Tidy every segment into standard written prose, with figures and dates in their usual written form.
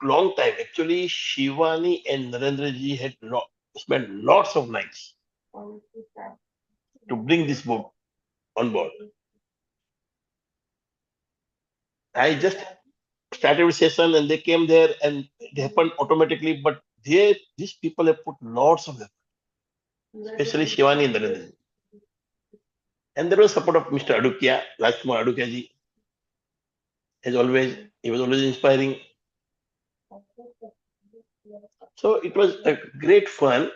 long time. Actually, Shivani and Narendra ji had spent lots of nights to bring this book on board. I just started with session and they came there and it happened automatically. But these people have put lots of effort, especially Shivani and Narendra ji. And there was support of Mr. Adukia, Rajkumar Adukia ji. As always, he was always inspiring. So it was a great fun.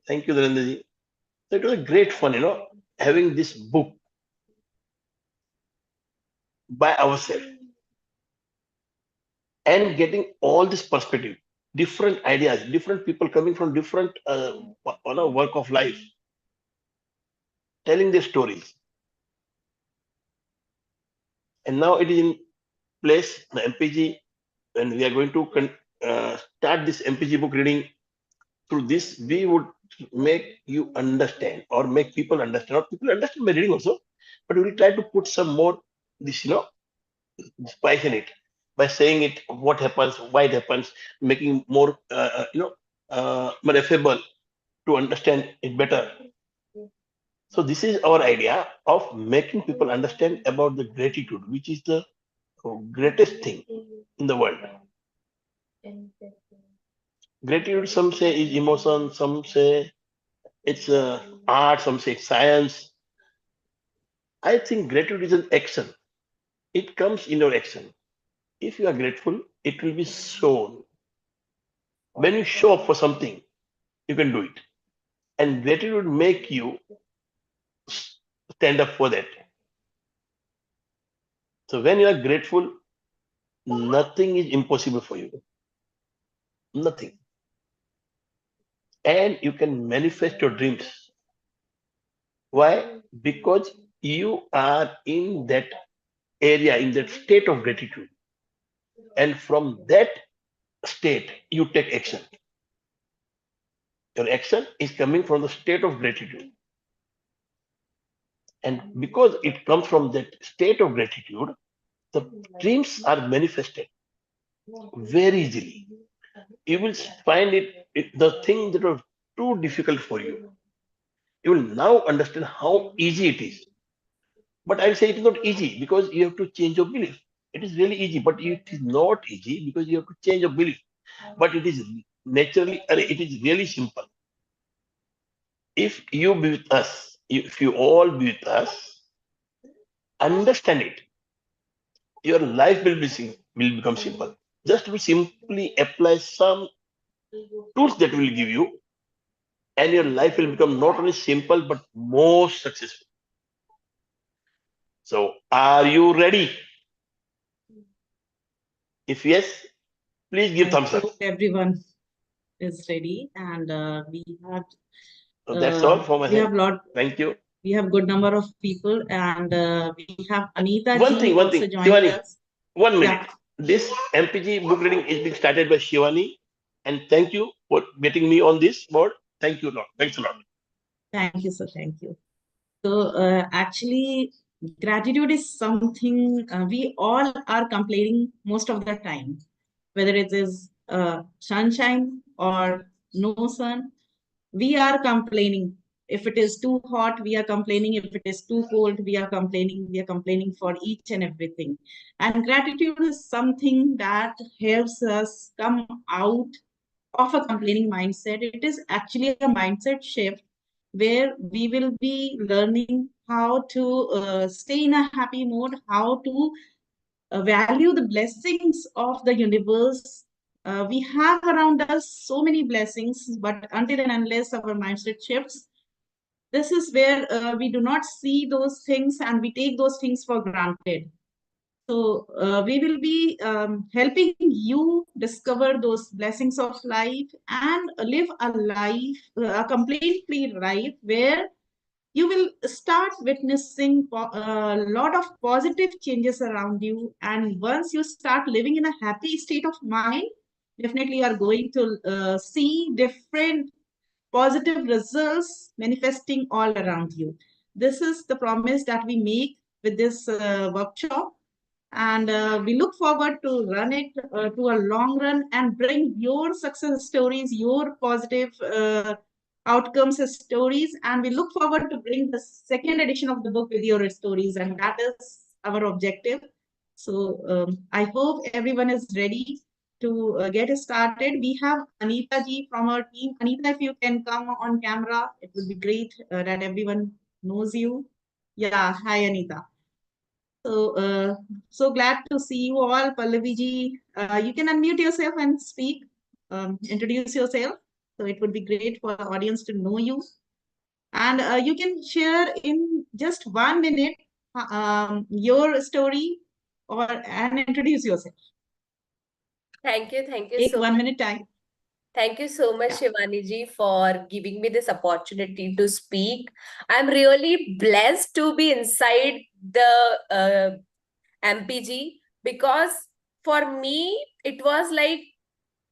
Thank you, Narendra ji. So it was a great fun, having this book by ourselves and getting all this perspective, different ideas, different people coming from different work of life, telling their stories. And now it is in place, the MPG, and we are going to start this MPG book reading. Through this, we would make you understand or make people understand, or people understand by reading also, but we will try to put some more this, spice in it by saying it, what happens, why it happens, making more, more affable to understand it better. So this is our idea of making people understand about the gratitude, which is the greatest thing in the world. Gratitude, some say, is emotion, some say it's art, some say it's science. I think gratitude is an action. It comes in your action. If you are grateful, it will be shown. When you show up for something, you can do it. And gratitude will make you stand up for that. So when you are grateful, nothing is impossible for you. Nothing. And you can manifest your dreams. Why? Because you are in that area, in that state of gratitude. And from that state, you take action. Your action is coming from the state of gratitude. And because it comes from that state of gratitude, the dreams are manifested very easily. You will find the thing that was too difficult for you. You will now understand how easy it is. But I'll say it is not easy because you have to change your belief. It is really easy, but it is not easy because you have to change your belief. But it is naturally, it is really simple. If you be with us, if you all be with us, understand it, your life will become simple. Just to simply apply some tools that will give you, and your life will become not only simple but more successful. So, are you ready? If yes, please give thumbs up. Everyone is ready, and we have. So that's all for my hand. Thank you. We have good number of people, and we have Anita. One thing, Shivani, 1 minute. Yeah. This MPG book reading is being started by Shivani, and thank you for getting me on this board. Thank you a lot. Thanks a lot. Thank you, sir. Thank you. So actually, gratitude is something we all are complaining most of the time, whether it is sunshine or no sun, we are complaining. If it is too hot, we are complaining. If it is too cold, we are complaining. We are complaining for each and everything. And gratitude is something that helps us come out of a complaining mindset. It is actually a mindset shift where we will be learning how to stay in a happy mode, how to value the blessings of the universe. We have around us so many blessings, but until and unless our mindset shifts, this is where we do not see those things and we take those things for granted. So we will be helping you discover those blessings of life and live a life, a complaint-free life where you will start witnessing a lot of positive changes around you. And once you start living in a happy state of mind, definitely you are going to see different positive results manifesting all around you. This is the promise that we make with this workshop. And we look forward to run it to a long run and bring your success stories, your positive outcomes stories. And we look forward to bring the second edition of the book with your stories. And that is our objective. So I hope everyone is ready to get started. We have Anita ji from our team. Anita, if you can come on camera, it would be great that everyone knows you. Yeah, hi Anita. So, so glad to see you all. Pallavi ji, you can unmute yourself and speak. Introduce yourself. So it would be great for the audience to know you. And you can share in just 1 minute your story or and introduce yourself. Thank you Take so 1 minute time. Thank you so much, Yeah. Shivani ji, for giving me this opportunity to speak. I'm really blessed to be inside the MPG because for me, it was like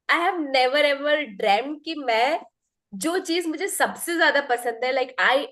I have never ever dreamt कि मैं जो चीज मुझे सबसे ज्यादा पसंद है like I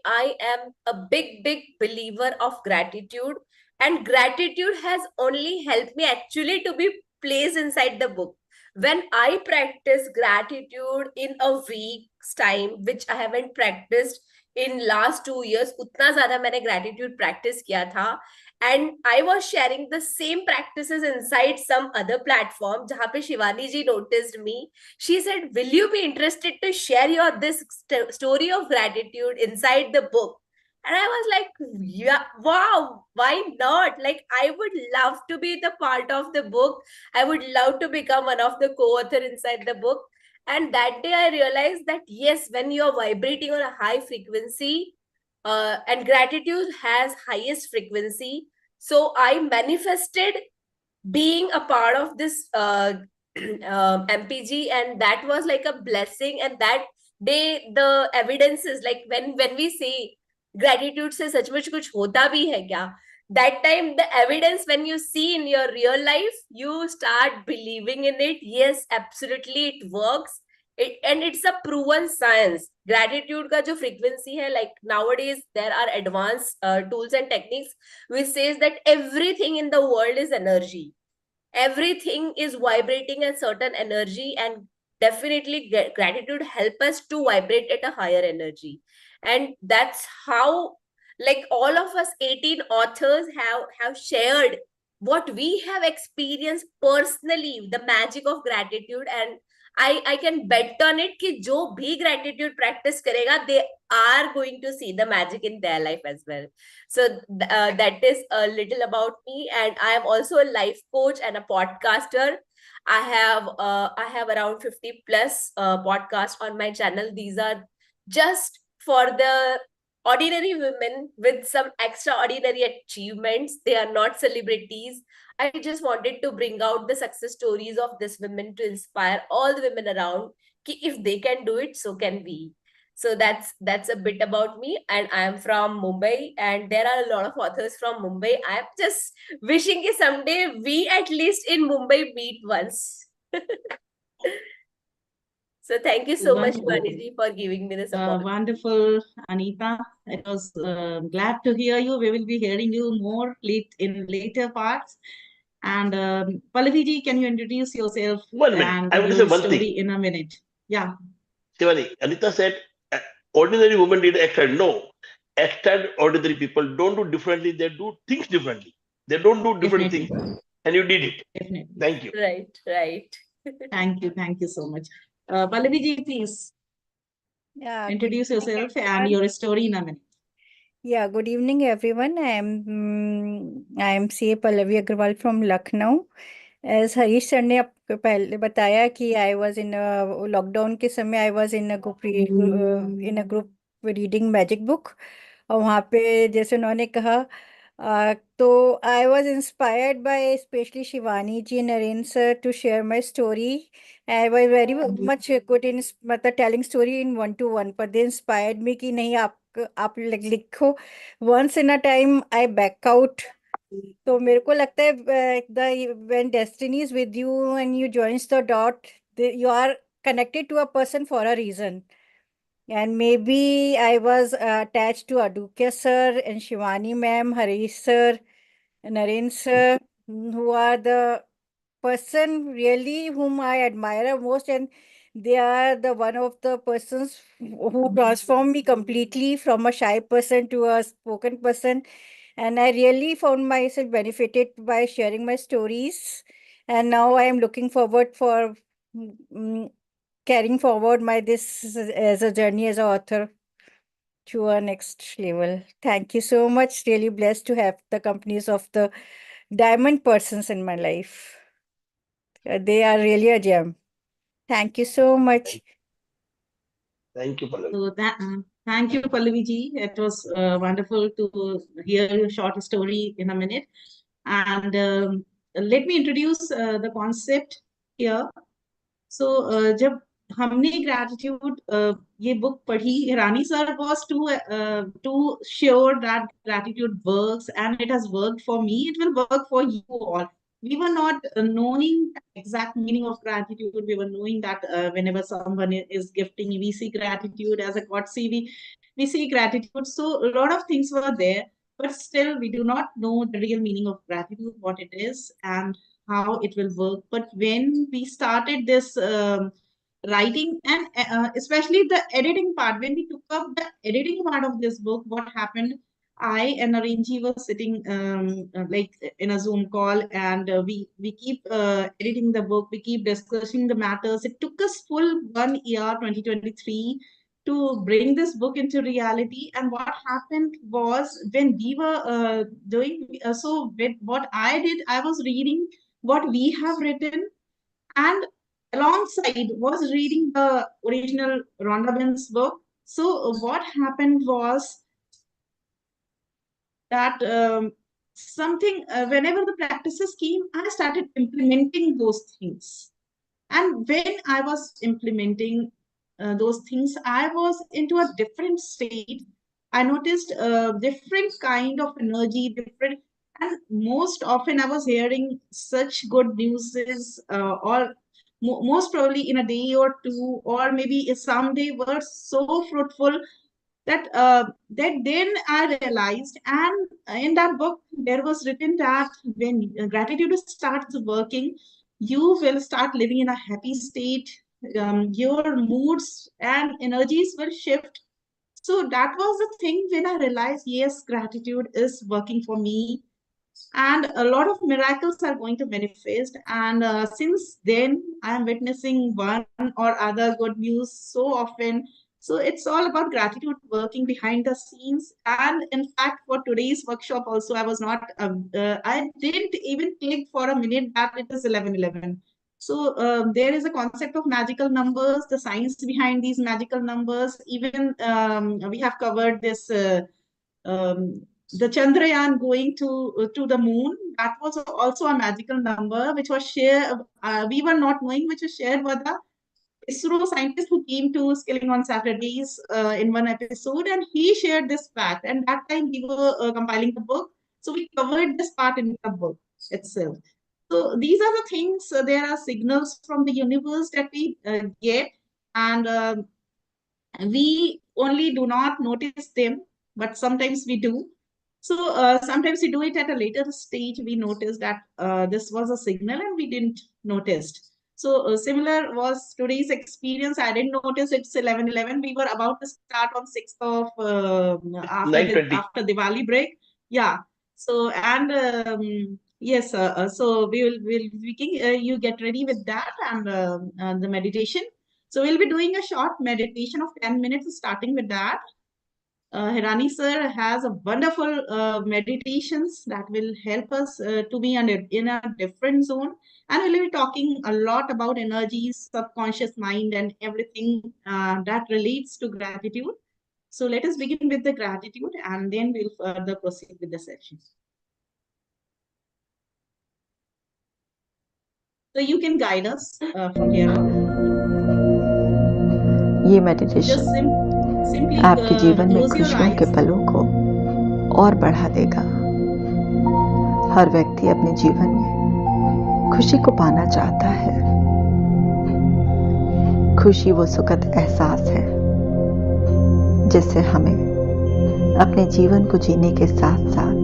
am a big believer of gratitude and gratitude has only helped me actually to be placed inside the book when I practice gratitude in a week's time which I haven't practiced in last 2 years उतना ज्यादा मैंने gratitude practice किया था and I was sharing the same practices inside some other platform जहाँ पे शिवानी जी noticed me. She said, will you be interested to share your this story of gratitude inside the book? And I was like, yeah, wow, why not? Like, I would love to be the part of the book. I would love to become one of the co-author inside the book. And that day I realized that yes, when you're vibrating on a high frequency, and gratitude has highest frequency. So I manifested being a part of this MPG, and that was like a blessing. And that day, the evidences, like when we say gratitude से सचमुच कुछ होता भी है क्या? That time, the evidence when you see in your real life, you start believing in it. Yes, absolutely, it works. And it's a proven science. Gratitude का जो frequency है, like nowadays there are advanced tools and techniques which says that everything in the world is energy, everything is vibrating a certain energy, and definitely gratitude help us to vibrate at a higher energy. And that's how, like, all of us 18 authors have shared what we have experienced personally, the magic of gratitude. And I can bet on it कि जो भी gratitude practice करेगा, they are going to see the magic in their life as well. So that is a little about me, and I am also a life coach and a podcaster. I have around 50 plus podcasts on my channel. These are just for the ordinary women with some extraordinary achievements. They are not celebrities. I just wanted to bring out the success stories of these women to inspire all the women around. Ki if they can do it, so can we. So that's a bit about me, and I am from Mumbai, and there are a lot of authors from Mumbai. I'm just wishing that someday we at least in Mumbai meet once. So thank you so much, Wonderful. Vaniji, for giving me this opportunity. Wonderful, Anita. It was glad to hear you. We will be hearing you more in later parts. And Pallavi ji, can you introduce yourself 1 minute. and I want to say your one story thing. in a minute? Yeah, Shivani, Anita said, ordinary women did extra. No, extraordinary people don't do differently. They do things differently. They don't do different definitely. things. And you did it. Definitely. Thank you. Right. Thank you so much. Pallavi ji, please Yeah, good introduce evening, yourself and everyone. your story in a minute. Yeah, good evening, everyone. I am CA Pallavi Agrawal from Lucknow. As Harish sir ने आपको पहले बताया कि I was in a lockdown के समय I was in a group reading magic book. और वहाँ पे जैसे उन्होंने कहा तो I was inspired by especially Shivani ji and Naren sir to share my story. I was very much good in मतलब telling story in one to one, but they inspired me कि नहीं आप लिखो. Once in a time I back out. तो मेरे को लगता है when destiny is with you and you joins the dot, you are connected to a person for a reason. And maybe I was attached to Adukya sir and Shivani ma'am, Harish sir, Naren sir, who are the person really whom I admire most, and they are the one of the persons who transformed me completely from a shy person to a spoken person. And I really found myself benefited by sharing my stories. And now I am looking forward for carrying forward my this as a journey as an author to a next level. Thank you so much. Really blessed to have the companies of the diamond persons in my life. They are really a gem. Thank you so much. Thank you, Pallavi. So thank you, Pallavi ji. It was wonderful to hear your short story in a minute. And let me introduce the concept here. So जब हमने gratitude ये book पढ़ी, Hirani sir was to sure that gratitude works, and it has worked for me. It will work for you all. We were not knowing the exact meaning of gratitude. We were knowing that whenever someone is gifting, we see gratitude as a courtesy. We see gratitude. So a lot of things were there, but still we do not know the real meaning of gratitude, what it is, and how it will work. But when we started this writing and especially the editing part, when we took up the editing part of this book, what happened? I and Narenji were sitting like in a Zoom call, and we keep editing the book. We keep discussing the matters. It took us full 1 year, 2023, to bring this book into reality. And what happened was when we were doing so, with what I did, I was reading what we have written, and alongside was reading the original Rhonda Benn's book. So what happened was that something whenever the practices came, I started implementing those things. And when I was implementing those things, I was into a different state. I noticed a different kind of energy, different, and most often I was hearing such good news, or most probably in a day or two, or maybe someday were so fruitful that then I realized, and in that book there was written that when gratitude starts working, you will start living in a happy state. Your moods and energies will shift. So that was the thing when I realized, yes, gratitude is working for me, and a lot of miracles are going to manifest. And since then I am witnessing one or other good news so often. So it's all about gratitude working behind the scenes. And in fact, for today's workshop also, I was not I didn't even click for a minute that it is 11:11. So there is a concept of magical numbers, the science behind these magical numbers. Even we have covered this the Chandrayaan going to the moon. That was also a magical number, which was shared. We were not knowing, which was shared by the ISRO scientist who came to Skilling on Saturdays in one episode, and he shared this fact. And that time we were compiling the book, so we covered this part in the book itself. So these are the things. There are signals from the universe that we get, and we only do not notice them, but sometimes we do. So sometimes we do it at a later stage. We notice that this was a signal and we didn't notice. So similar was today's experience. I didn't notice it's 11:11. We were about to start on 6th of Nine twenty. after Diwali break. Yeah. So and yes, so we'll we can, you get ready with that and the meditation. So we'll be doing a short meditation of 10 minutes, starting with that. Hirani sir has a wonderful meditations that will help us to be in a different zone. And we'll be talking a lot about energies, subconscious mind, and everything that relates to gratitude. So let us begin with the gratitude, and then we'll further proceed with the session. So you can guide us from here on. ये meditation आपके जीवन में खुशियों के पलों को और बढ़ा देगा। हर व्यक्ति अपने जीवन में खुशी को पाना चाहता है। खुशी वो सुखद एहसास है जिससे हमें अपने जीवन को जीने के साथ साथ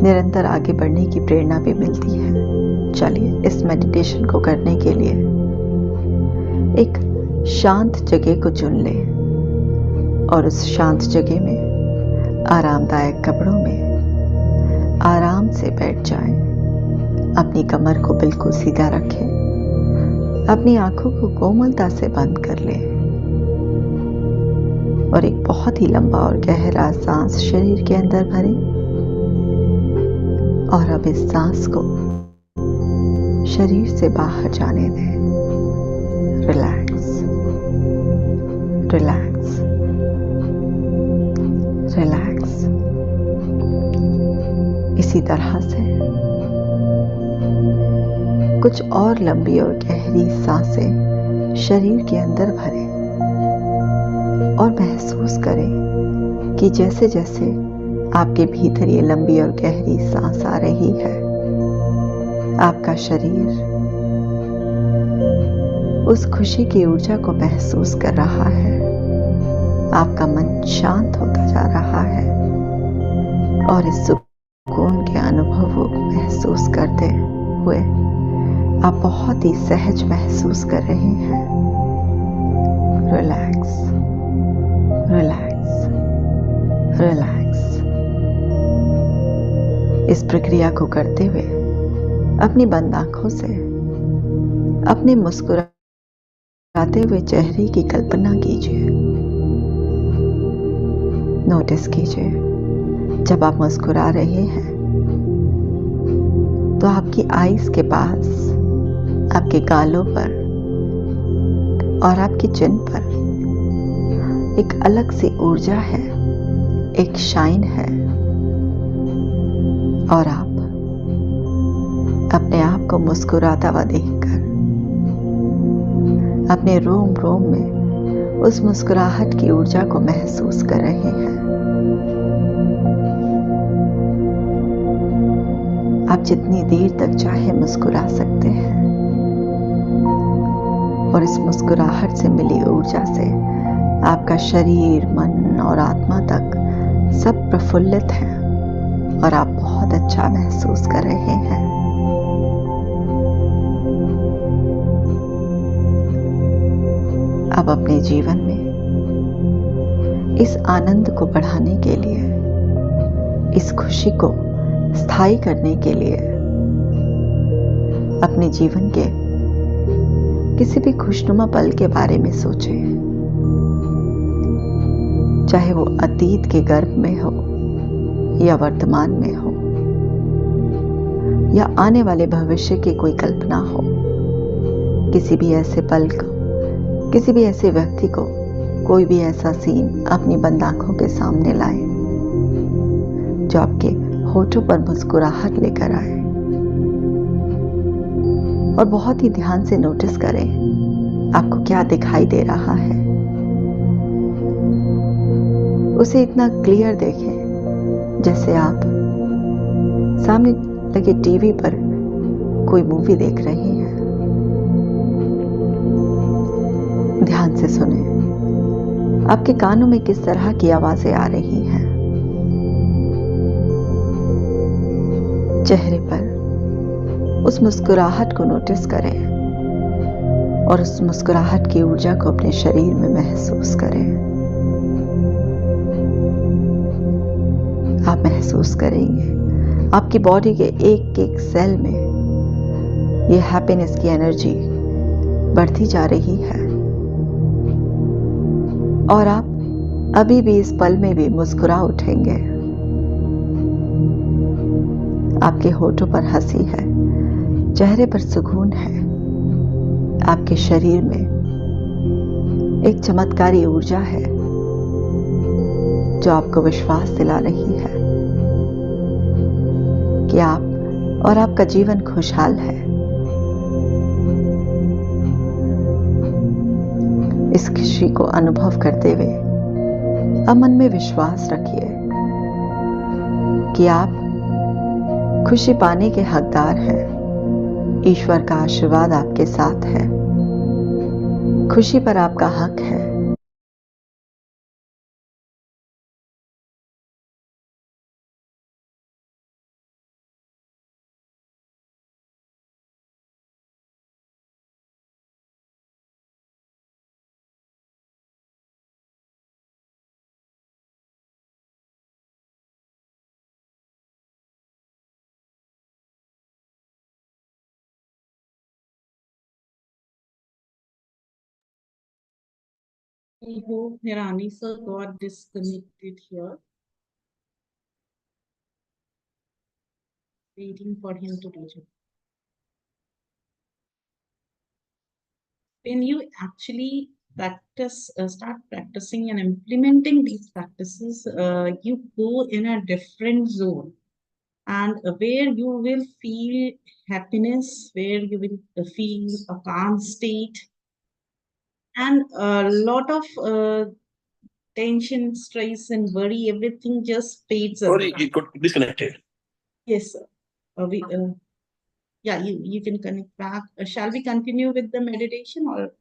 निरंतर आगे बढ़ने की प्रेरणा भी मिलती है। चलिए इस मेडिटेशन को करने के लिए एक शांत जगह को चुन लें और उस शांत जगह में आरामदायक कपड़ों में आराम से बैठ जाएं। अपनी कमर को बिल्कुल सीधा रखें, अपनी आंखों को कोमलता से बंद कर लें और एक बहुत ही लंबा और गहरा सांस शरीर के अंदर भरें और अब इस सांस को शरीर से बाहर जाने दें। Relax, relax, relax. इसी तरह से कुछ और लंबी और गहरी सांसें शरीर के अंदर भरें और महसूस करें कि जैसे जैसे आपके भीतर ये लंबी और गहरी सांस आ रही है, आपका शरीर उस खुशी की ऊर्जा को महसूस कर रहा है। आपका मन शांत होता जा रहा है और इस सुकून के अनुभव को महसूस करते हुए आप बहुत ही सहज महसूस कर रहे हैं। Relax, relax, relax. इस प्रक्रिया को करते हुए अपनी बंद आंखों से अपने मुस्कुराते हुए चेहरे की कल्पना कीजिए। नोटिस कीजिए जब आप मुस्कुरा रहे हैं तो आपकी आईज के पास, आपके गालों पर और आपकी चिन पर एक अलग सी ऊर्जा है, एक शाइन है और आप अपने आप को मुस्कुराता हुआ देखकर अपने रोम रोम में उस मुस्कुराहट की ऊर्जा को महसूस कर रहे हैं। आप जितनी देर तक चाहे मुस्कुरा सकते हैं और इस मुस्कुराहट से मिली ऊर्जा से आपका शरीर, मन और आत्मा तक सब प्रफुल्लित है और आप बहुत अच्छा महसूस कर रहे हैं। अब अपने जीवन में इस आनंद को बढ़ाने के लिए, इस खुशी को स्थायी करने के लिए अपने जीवन के किसी भी खुशनुमा पल के बारे में सोचें, चाहे वो अतीत के गर्भ में हो या वर्तमान में हो या आने वाले भविष्य की कोई कल्पना हो। किसी भी ऐसे पल को, किसी भी ऐसे व्यक्ति को, कोई भी ऐसा सीन अपनी बंद आंखों के सामने लाएं जो आपके होठों पर मुस्कुराहट लेकर आए और बहुत ही ध्यान से नोटिस करें आपको क्या दिखाई दे रहा है। उसे इतना क्लियर देखें जैसे आप सामने लगे टीवी पर कोई मूवी देख रहे हैं। ध्यान से सुने आपके कानों में किस तरह की आवाजें आ रही हैं। चेहरे पर उस मुस्कुराहट को नोटिस करें और उस मुस्कुराहट की ऊर्जा को अपने शरीर में महसूस करें। आप महसूस करेंगे आपकी बॉडी के एक एक सेल में ये हैप्पीनेस की एनर्जी बढ़ती जा रही है और आप अभी भी इस पल में भी मुस्कुरा उठेंगे। आपके होठों पर हंसी है, चेहरे पर सुकून है, आपके शरीर में एक चमत्कारी ऊर्जा है जो आपको विश्वास दिला रही है कि आप और आपका जीवन खुशहाल है। इस खुशी को अनुभव करते हुए अब मन में विश्वास रखिए कि आप खुशी पाने के हकदार हैं। ईश्वर का आशीर्वाद आपके साथ है। खुशी पर आपका हक है। I hope Hirani sir got disconnected here. Waiting for him to reach it. When you actually start practicing and implementing these practices, you go in a different zone, and where you will feel happiness, where you will feel a calm state, and a lot of tension, stress, and worry, everything just fades Sorry, away. it got disconnected. Yes, sir. Yeah, you can connect back. Shall we continue with the meditation, or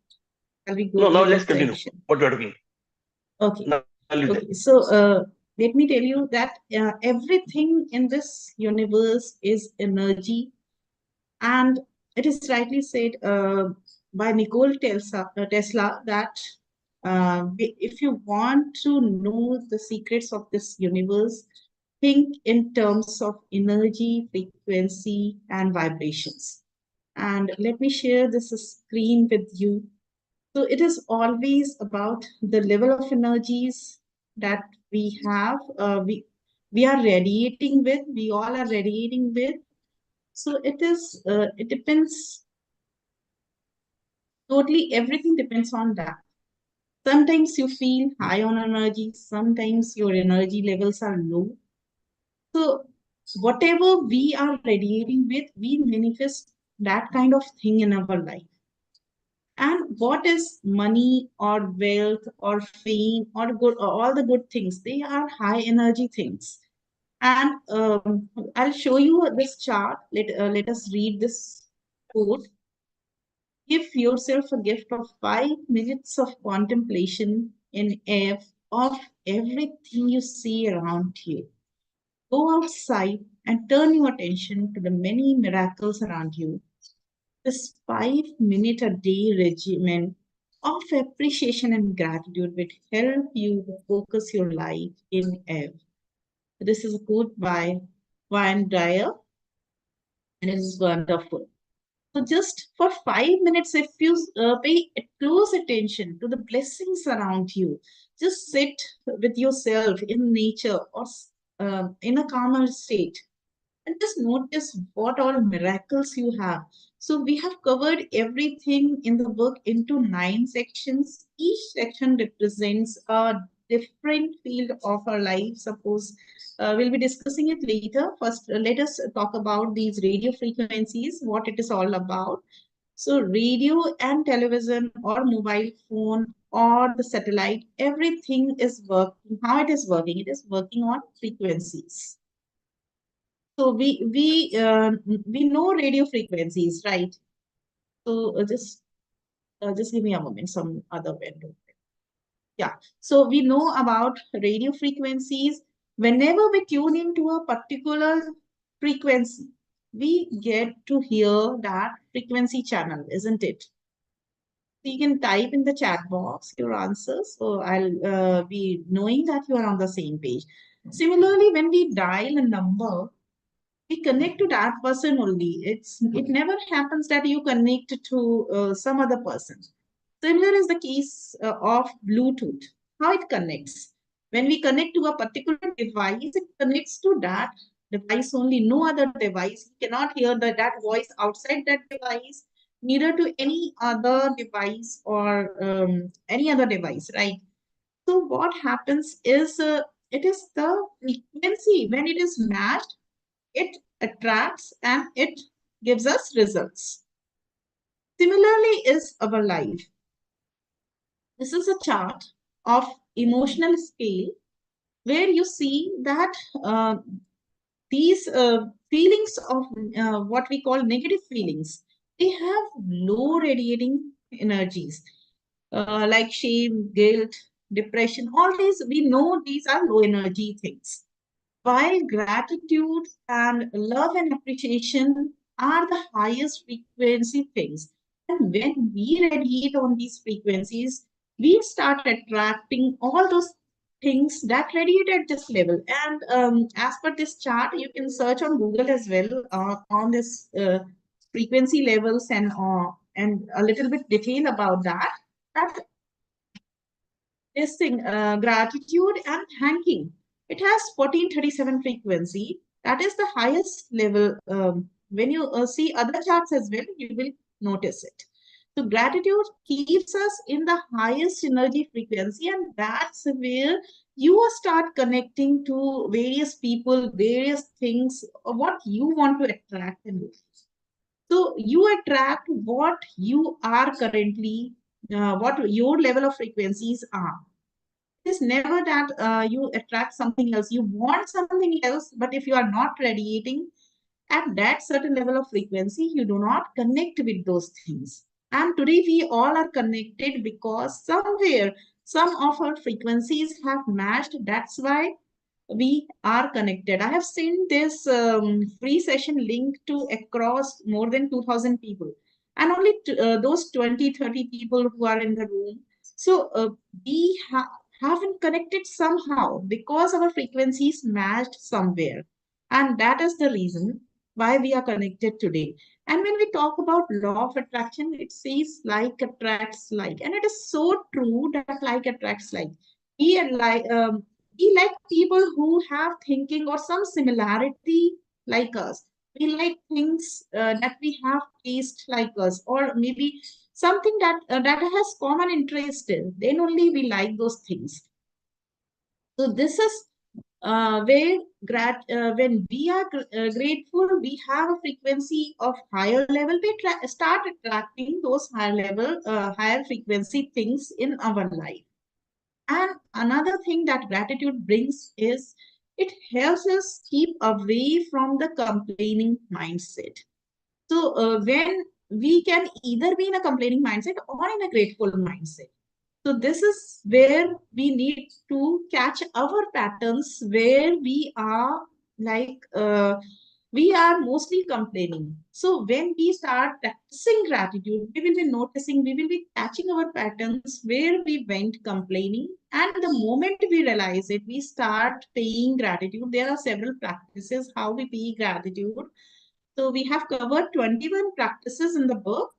shall we go No, to now the let's continue. reflection? What we are doing. Okay. Now, I'll leave that. Okay. So let me tell you that everything in this universe is energy, and it is rightly said by Tesla that if you want to know the secrets of this universe, think in terms of energy, frequency, and vibrations. And let me share this screen with you. So it is always about the level of energies that we have. We are radiating with. We all are radiating with. So it is. It depends. Totally, everything depends on that. Sometimes you feel high on energy. Sometimes your energy levels are low. So whatever we are radiating with, we manifest that kind of thing in our life. And what is money or wealth or fame or good or all the good things? They are high energy things. And I'll show you this chart. Let us read this quote. Give yourself a gift of 5 minutes of contemplation in awe of everything you see around you. Go outside and turn your attention to the many miracles around you. This 5 minute a day regimen of appreciation and gratitude will help you focus your life in awe. This is a quote by Wayne Dyer, and it is wonderful. So, just for 5 minutes, if you pay close attention to the blessings around you, just sit with yourself in nature or in a calmer state, and just notice what all miracles you have. So we have covered everything in the book into 9 sections. Each section represents a different field of our life. Suppose we'll be discussing it later. First, let us talk about these radio frequencies, what it is all about. So radio and television or mobile phone or the satellite, everything is working. How it is working? It is working on frequencies. So we know radio frequencies, right? So just give me a moment. Some other window. Yeah. So we know about radio frequencies. Whenever we tune into a particular frequency, we get to hear that frequency channel, isn't it? So you can type in the chat box your answers. So I'll be knowing that you are on the same page. Similarly, when we dial a number, we connect to that person only. It never happens that you connect to some other person. Similar is the case of Bluetooth. How it connects? When we connect to a particular device, it connects to that device only, no other device. You cannot hear that voice outside that device, neither to any other device or any other device, right? So what happens is it is the frequency when it is matched, it attracts and it gives us results. Similarly is our life. This is a chart of emotional scale where you see that these feelings of what we call negative feelings, they have low radiating energies like shame, guilt, depression. All these, we know these are low energy things. While gratitude and love and appreciation are the highest frequency things. And when we radiate on these frequencies, we start attracting all those things that radiate at this level. And as per this chart, you can search on Google as well on this frequency levels and a little bit detail about that. That this thing, gratitude and thanking. It has 1437 frequency. That is the highest level. When you see other charts as well, you will notice it. So gratitude keeps us in the highest energy frequency, and that's where you start connecting to various people, various things, what you want to attract in life. So you attract what you are currently, what your level of frequencies are. It's never that you attract something else. You want something else, but if you are not radiating at that certain level of frequency, you do not connect with those things. And today we all are connected because somewhere some of our frequencies have matched. That's why we are connected. I have seen this free session link to across more than 2000 people, and only those 20-30 people who are in the room. So we haven't connected somehow because our frequencies matched somewhere, and that is the reason why we are connected today. And when we talk about law of attraction, it says like attracts like, and it is so true that like attracts like. We are like we like people who have thinking or some similarity like us. We like things that we have taste like us, or maybe something that has common interest in. Then only we like those things. So this is where when we are grateful, we have a frequency of higher level. We start attracting those higher level, higher frequency things in our life. And another thing that gratitude brings is it helps us keep away from the complaining mindset. So when we can either be in a complaining mindset or in a grateful mindset. So this is where we need to catch our patterns where we are like we are mostly complaining. So when we start practicing gratitude, we will be noticing, we will be catching our patterns where we went complaining. And the moment we realize it, we start paying gratitude. There are several practices how we pay gratitude. So we have covered 21 practices in the book,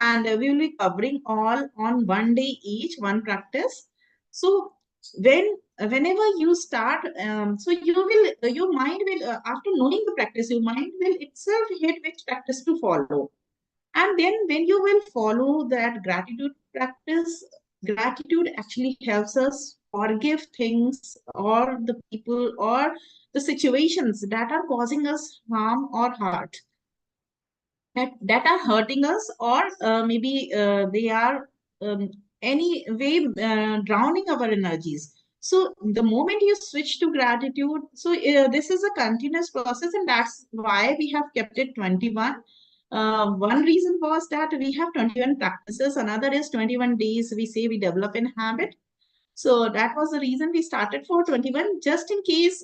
and we will be covering all on one day each, one practice. So whenever you start, so you will your mind will after knowing the practice, your mind will itself hit which practice to follow. And then when you will follow that gratitude practice, gratitude actually helps us forgive things or the people or the situations that are causing us harm or hurt, that are hurting us, or maybe they are any way drowning our energies. So the moment you switch to gratitude, so this is a continuous process, and that's why we have kept it 21. One reason was that we have 21 practices. Another is 21 days we say we develop in habit. So that was the reason we started for 21. Just in case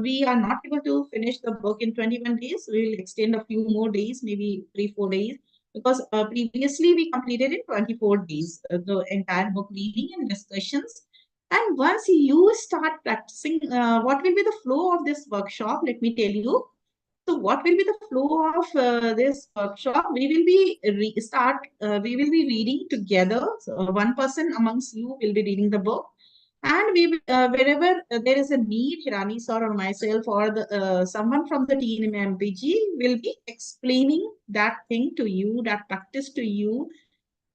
we are not able to finish the book in 21 days, we will extend a few more days, maybe 3-4 days, because previously we completed in 24 days, the entire book reading and discussions. And once you start practicing, what will be the flow of this workshop? Let me tell you. So what will be the flow of this workshop? We will be we will be reading together. So one person amongst you will be reading the book. And we will, wherever there is a need, Hirani sir or myself or someone from the team MPG will be explaining that thing to you, that practice to you.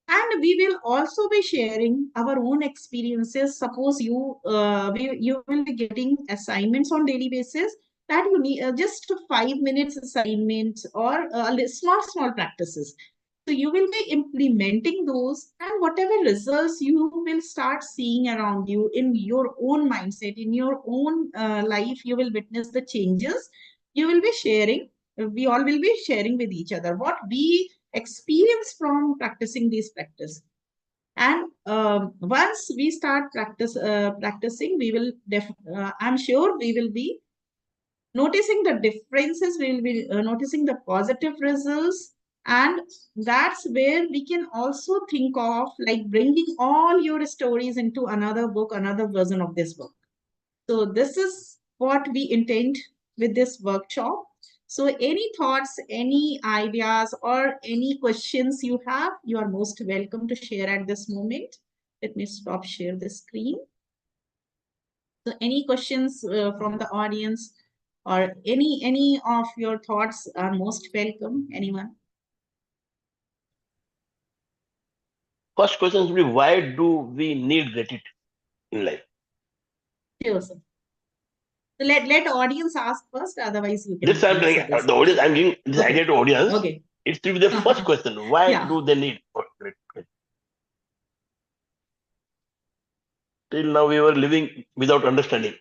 And we will also be sharing our own experiences. Suppose you will be getting assignments on daily basis, that you need just 5 minutes assignments or small practices. So you will be implementing those, and whatever results you will start seeing around you in your own mindset, in your own life, you will witness the changes. You will be sharing. We all will be sharing with each other what we experience from practicing these practice. And once we start practicing, we will I'm sure we will be noticing the differences, we will be noticing the positive results. And that's where we can also think of like bringing all your stories into another book, another version of this book. So this is what we intend with this workshop. So any thoughts, any ideas, or any questions you have, you are most welcome to share at this moment. Let me stop share the screen. So any questions from the audience or any of your thoughts are most welcome. Anyone? First question will be, why do we need gratitude in life? Sure, sir. So let audience ask first, otherwise you can This I'm answer telling this. the audience, I'm giving this Okay. idea to audience. Okay. It should be the first question. Why Yeah. do they need gratitude? Till now we were living without understanding.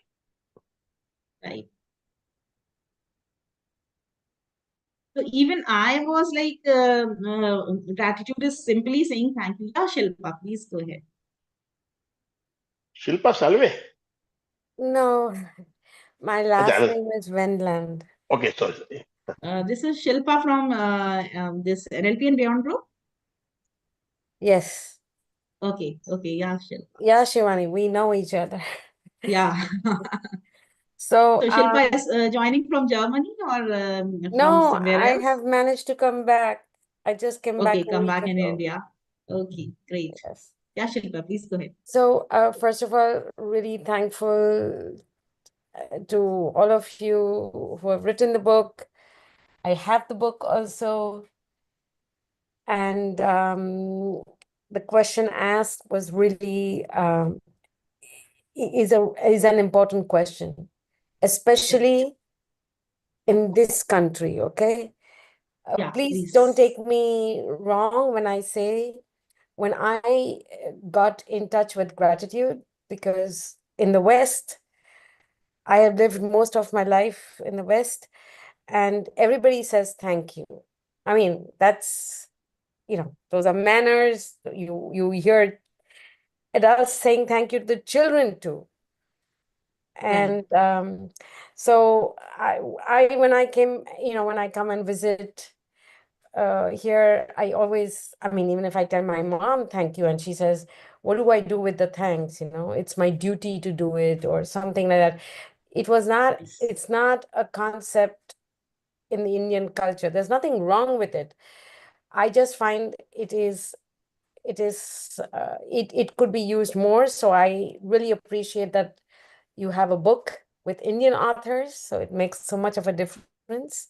Right. So even I was like, gratitude is simply saying thank you. Yeah, Shilpa, please go ahead. Shilpa Salve? No, my last name is Wendland. Okay, sorry. This is Shilpa from this NLP and Beyond group. Yes. Okay, yeah, Shilpa. Yeah, Shivani, we know each other. Yeah. So, So Shilpa is joining from Germany or from no, somewhere I else? have managed to come back. I just came back Okay, a come week back in ago. India. Okay, great. Yes. Yeah, Shilpa, please go ahead. So, first of all, really thankful to all of you who have written the book. I have the book also. And the question asked was really is an important question, especially in this country, okay? Yeah, Please please. don't take me wrong when I say, when I got in touch with gratitude, because in the West, I have lived most of my life in the West, and everybody says thank you. I mean, that's, those are manners. You hear adults saying thank you to the children too. And so I when I came, when I come and visit here, I always, even if I tell my mom thank you and she says, what do I do with the thanks? It's my duty to do it or something like that. It's not a concept in the Indian culture. There's nothing wrong with it. I just find it could be used more. So I really appreciate that you have a book with Indian authors, so it makes so much of a difference.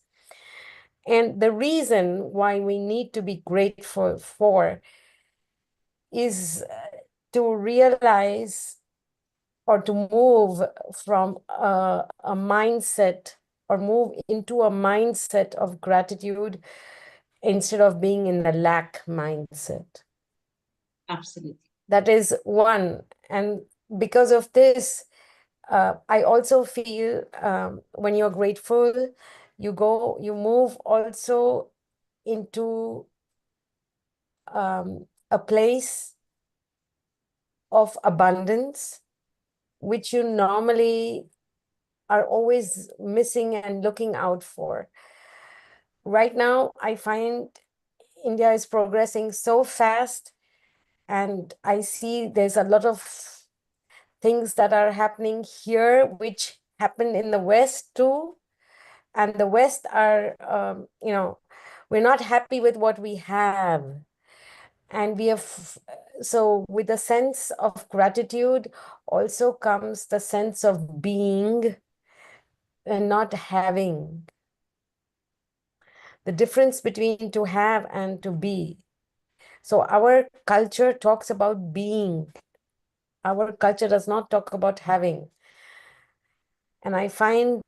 And the reason why we need to be grateful for is to realize or to move from a mindset or move into a mindset of gratitude instead of being in the lack mindset. Absolutely. That is one. And because of this, I also feel when you're grateful, you move also into a place of abundance, which you normally are always missing and looking out for. Right now, I find India is progressing so fast, and I see there's a lot of things that are happening here, which happen in the West too. And the West are, we're not happy with what we have. And we have, so with the sense of gratitude also comes the sense of being and not having. The difference between to have and to be. So our culture talks about being. Our culture does not talk about having. And I find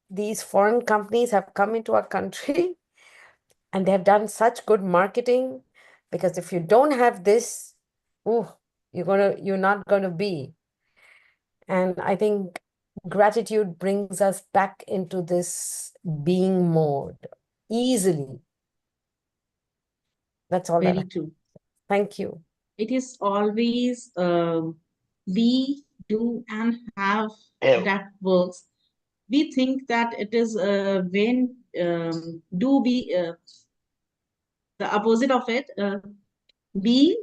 these foreign companies have come into our country and they have done such good marketing, because if you don't have this, you're not going to be. And I think gratitude brings us back into this being mode easily. That's all. Very true. Thank you. It is always be, do, and have that works. We think that it is when do be the opposite of it, be,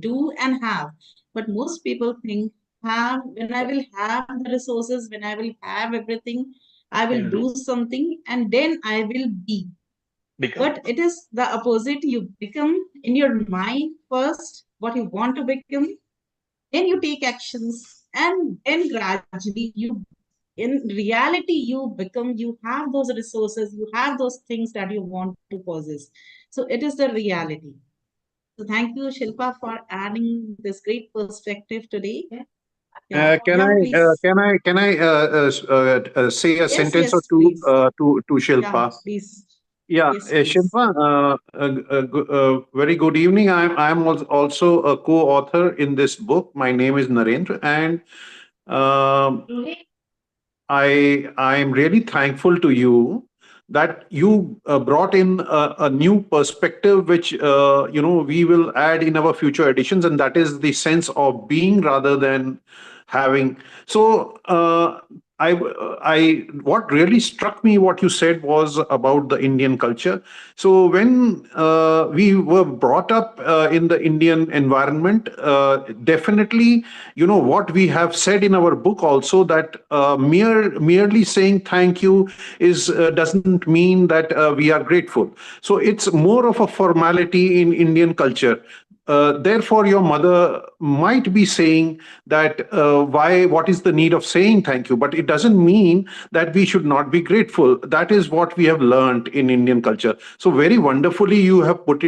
do, and have. But most people think have, when I will have the resources, when I will have everything, I will do something and then I will be. But it is the opposite. You become in your mind first what you want to become, then you take actions, and then gradually you, in reality, you become, you have those resources, you have those things that you want to possess. So it is the reality. So thank you, Shilpa, for adding this great perspective today. Yeah, Can yeah, I please. say a Yes, sentence or yes, two please. to Yeah, Shilpa? please. Yeah, Yes, please. Shilpa, very good evening. Also a co-author in this book. My name is Narendra, and um I'm really thankful to you that you brought in a new perspective, which we will add in our future editions, and that is the sense of being rather than having. So I what really struck me what you said was about the Indian culture. So when we were brought up in the Indian environment, definitely, what we have said in our book also, that merely saying thank you is doesn't mean that we are grateful. So it's more of a formality in Indian culture. Therefore, your mother might be saying that why, what is the need of saying thank you? But it doesn't mean that we should not be grateful. That is what we have learned in Indian culture. So very wonderfully you have put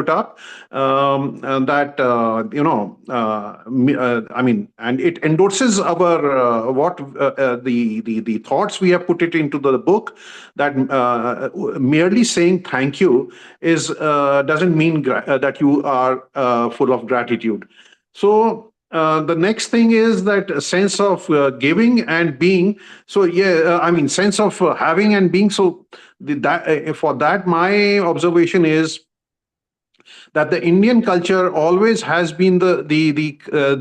up that I mean, and it endorses our what the thoughts we have put it into the book, that merely saying thank you is doesn't mean that you are full of gratitude. So the next thing is that sense of giving and being. So yeah, I mean, sense of having and being. So for that, my observation is that the Indian culture always has been the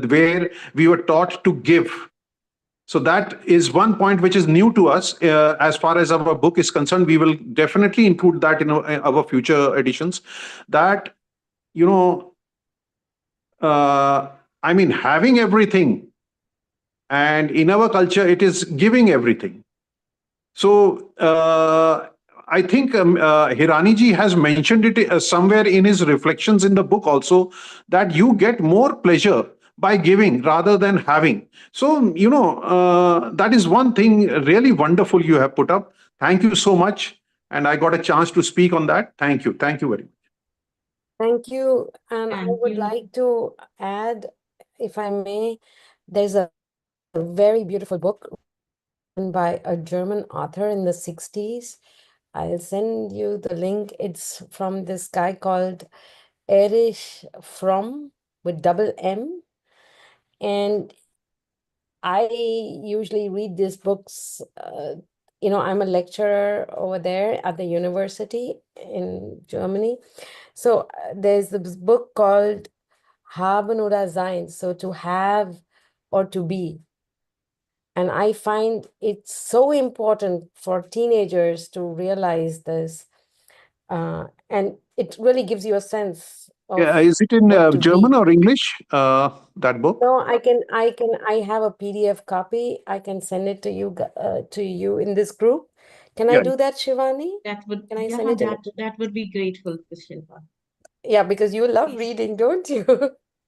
where we were taught to give. So that is one point which is new to us. As far as our book is concerned, we will definitely include that in our future editions. That, you know, I mean, having everything, and in our culture, it is giving everything. So I think Hirani ji has mentioned it somewhere in his reflections in the book also, that you get more pleasure by giving rather than having. So, that is one thing really wonderful you have put up. Thank you so much. And I got a chance to speak on that. Thank you. Thank you very much. Thank you. And I Thank would you. like to add, if I may, there's a very beautiful book written by a German author in the 60s. I'll send you the link. It's from this guy called Erich Fromm with double M. And I usually read these books. I'm a lecturer over there at the university in Germany. So there's this book called Haben oder Sein, so to have or to be. And I find it's so important for teenagers to realize this. And it really gives you a sense of Is it in what to German be. or English, that book? No, I have a PDF copy. I can send it to you in this group. Can I Yeah. do that, Shivani? That would, Can I yeah, send it in? that would be grateful to Shilpa. Yeah, because you love Please. reading, don't you?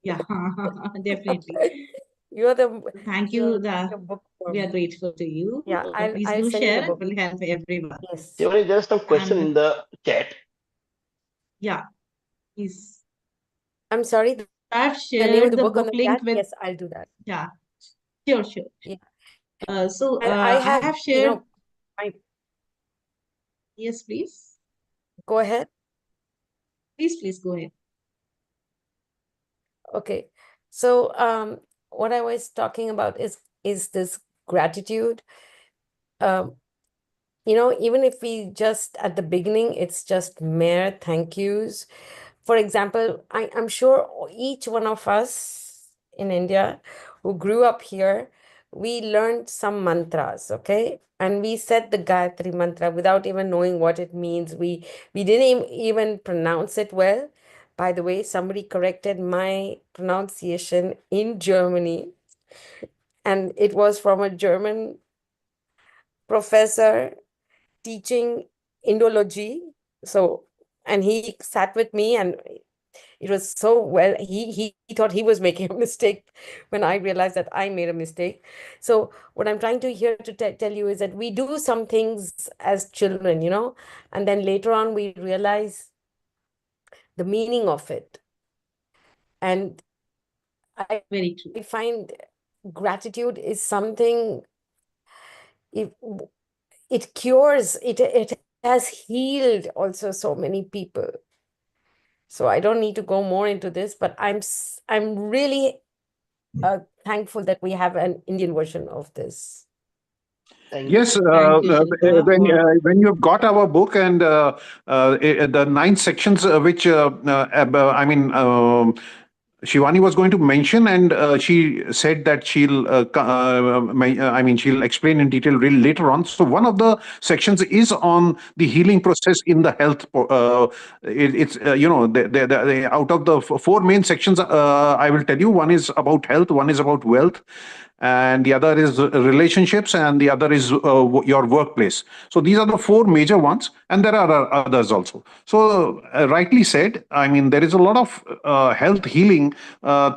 Yeah, definitely. You're the Thank you're you. the bookworm. We are grateful to you. Yeah, Please I'll do send you the share. It book. will help everyone. Yes. Shivani, there's some question And in the chat. yeah, please. I'm sorry, I've the name of shared the the book on book the link chat. with, Yes, I'll do that. yeah, sure, sure. Yeah. So And I I have, have shared, my yes, please. go ahead. Please go ahead. Okay. So what I was talking about is this gratitude. Um, even if we just at the beginning, it's just mere thank yous. For example, I'm sure each one of us in India who grew up here, we learned some mantras, okay? And we said the Gayatri mantra without even knowing what it means. We didn't even pronounce it well. By the way, somebody corrected my pronunciation in Germany, and it was from a German professor teaching Indology. So, and he sat with me, and it was so well. He thought he was making a mistake when I realized that I made a mistake. So what I'm trying to here to tell you is that we do some things as children, and then later on we realize the meaning of it. And I Very true. find gratitude is something, it cures, it has healed also so many people. So I don't need to go more into this, but I'm really thankful that we have an Indian version of this. Yes, Thank you, Shilpa, when you have got our book and the 9 sections, which I mean, Shivani was going to mention, and she said that she'll, she'll explain in detail later on. So one of the sections is on the healing process in the health. It's out of the 4 main sections, I will tell you, one is about health, one is about wealth, and the other is relationships, and the other is your workplace. So these are the 4 major ones, and there are others also. So rightly said, I mean, there is a lot of health healing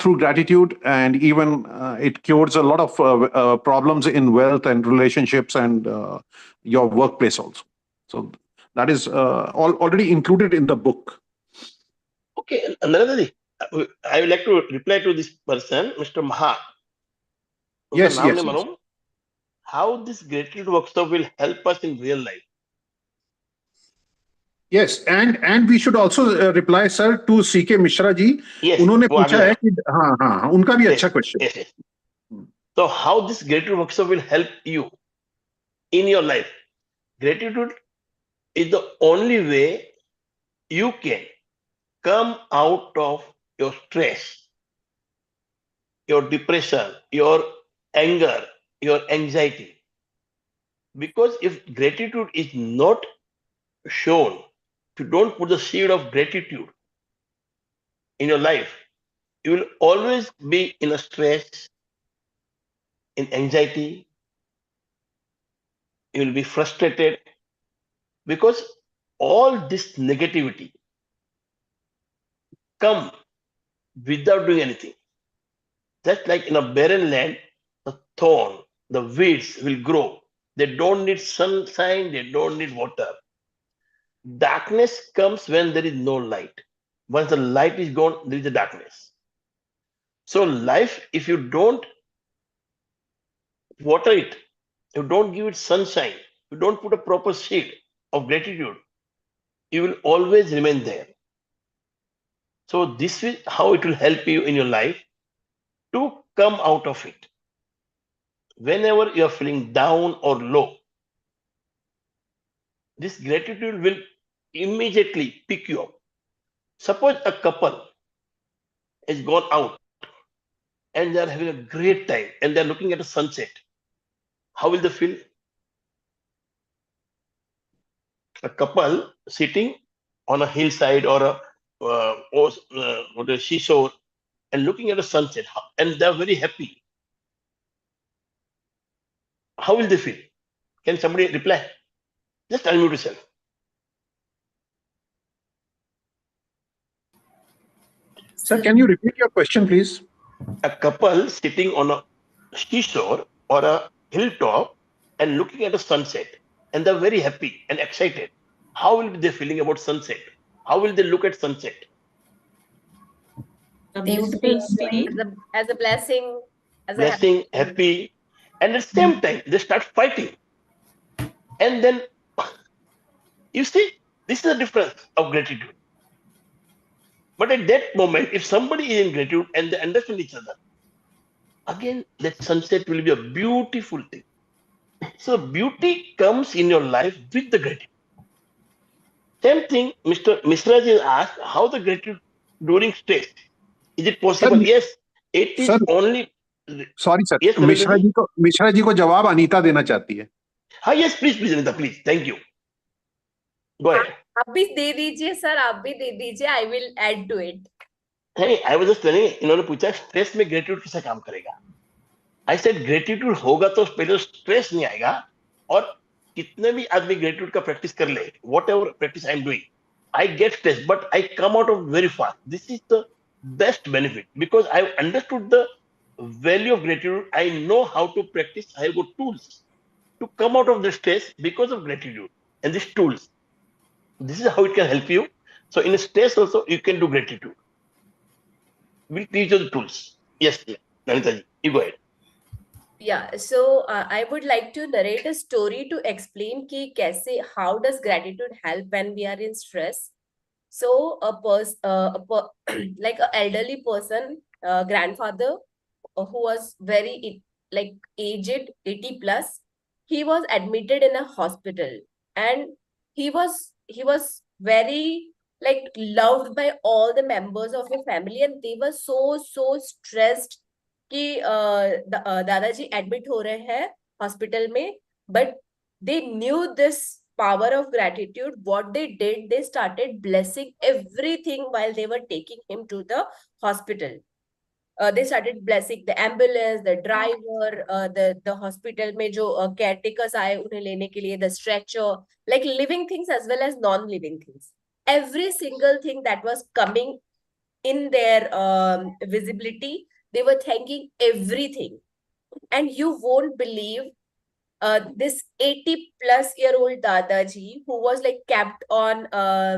through gratitude, and even it cures a lot of problems in wealth and relationships and your workplace also. So that is already included in the book. Okay, Narendra, I would like to reply to this person, Mr. Maha. Yes, yes. How this gratitude workshop will help us in real life? Yes, and we should also reply, sir, to CK Mishra ji. Yes, उन्होंने वो आगे पूछा है है. कि हाँ, उनका भी अच्छा question. Yes, yes. So how this gratitude workshop will help you in your life? Gratitude is the only way you can come out of your stress, your depression, your anger, your anxiety. Because if gratitude is not shown, if you don't put the seed of gratitude in your life, you will always be in a stress, in anxiety, you will be frustrated because all this negativity come without doing anything. Just like in a barren land, the thorn, the weeds will grow. They don't need sunshine, they don't need water. Darkness comes when there is no light. Once the light is gone, there is a darkness. So life, if you don't water it, you don't give it sunshine, you don't put a proper seed of gratitude, you will always remain there. So this is how it will help you in your life to come out of it. Whenever you are feeling down or low, this gratitude will immediately pick you up. Suppose a couple has gone out and they are having a great time and they are looking at a sunset. How will they feel? A couple sitting on a hillside or a seashore and looking at a sunset, and they are very happy. How will they feel? Can somebody reply? Just unmute yourself. Sir, can you repeat your question, please? A couple sitting on a seashore or a hilltop and looking at a sunset, and they're very happy and excited. How will they feeling about sunset? How will they look at sunset? A They would blissful be state. as a blessing, as a Blessing, happy, and at the same time they start fighting. And then you see, this is the difference of gratitude. But at that moment, if somebody is in gratitude and they understand each other, again that sunset will be a beautiful thing. So beauty comes in your life with the gratitude. Same thing, Mr. Misraj is asked how the gratitude during stress. Is it possible? Sir, Yes, it is sir, only. Sorry sir, Yes, Ravindra ji. Mishra ji को जवाब अनीता देना चाहती है. Yes, please, please, Anita, please. Thank you. Go ahead. आप भी दे दीजिए sir, आप भी दे दीजिए. I will add to it. Hey, I was just telling, इन्होंने पूछा स्ट्रेस में ग्रेटिट्यूड कैसे काम करेगा. I said ग्रेटिट्यूड होगा तो पहले स्ट्रेस नहीं आएगा, और कितने भी आदमी ग्रेटिट्यूड का प्रैक्टिस कर ले, what ever practice I am doing, I get stressed, but I come out of very fast. This is the best benefit because I've understood the value of gratitude. I know how to practice. I've got tools to come out of the stress because of gratitude and these tools. This is how it can help you. So in stress also, you can do gratitude. We'll teach you the tools. Yes, yeah. Nanitaji, you go ahead. Yeah, so I would like to narrate a story to explain कि कैसे, how does gratitude help when we are in stress. So like an elderly person, grandfather who was very like aged, 80 plus, he was admitted in a hospital, and he was very like loved by all the members of the family, and they were so stressed कि दादाजी admit हो रहे हैं hospital में. But they knew this power of gratitude. What they did, they started blessing everything while they were taking him to the hospital. They started blessing the ambulance, the driver, the hospital में जो caretakers आए उन्हें लेने के लिए, the stretcher, like living things as well as non-living things. Every single thing that was coming in their visibility, they were thanking everything. And you won't believe this 80 plus year old Dadaji who was like kept on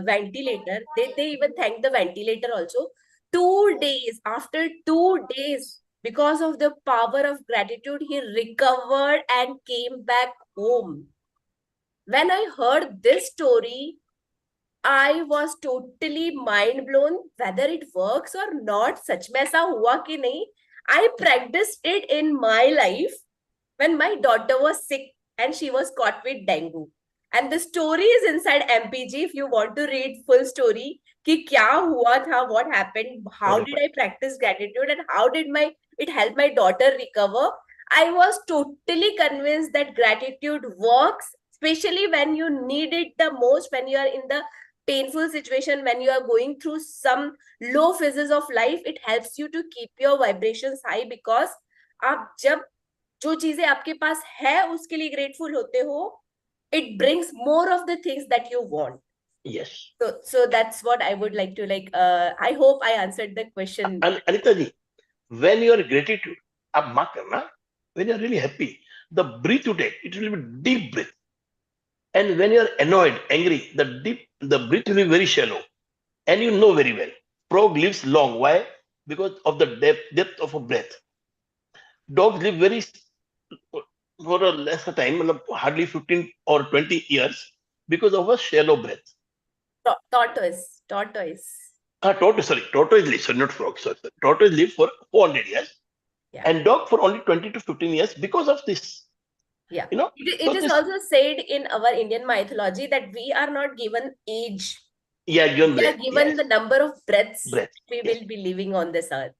ventilator. They even thanked the ventilator also. 2 days, after 2 days, because of the power of gratitude, he recovered and came back home. When I heard this story, I was totally mind blown whether it works or not. सच में ऐसा हुआ कि नहीं? I practiced it in my life when my daughter was sick and she was caught with dengue. And the story is inside MPG if you want to read full story कि क्या हुआ था, what happened, how did I practice gratitude, and how did it help my daughter recover. I was totally convinced that gratitude works, especially when you need it the most, when you are in the painful situation, when you are going through some low phases of life. It helps you to keep your vibrations high because आप जब जो चीजें आपके पास है उसके लिए grateful होते हो, it brings more of the things that you want. Yes. So that's what I would like to I hope I answered the question. Anita ji, when you are gratitude, आप mark करना, when you are really happy, the breath you take, it will be deep breath. And when you are annoyed, angry, the breath will be very shallow. And you know very well, frog lives long. Why? Because of the depth of a breath. Dogs live very for a lesser time, hardly 15 or 20 years, because of a shallow breath. Tortoise. Tortoise live, sorry, not frog. Sorry. Tortoise live for 400 years, yeah. And dog for only 20 to 15 years because of this. Yeah, you know, it is also said in our Indian mythology that we are not given age. Yeah, we are given the number of breaths we will be living on this earth.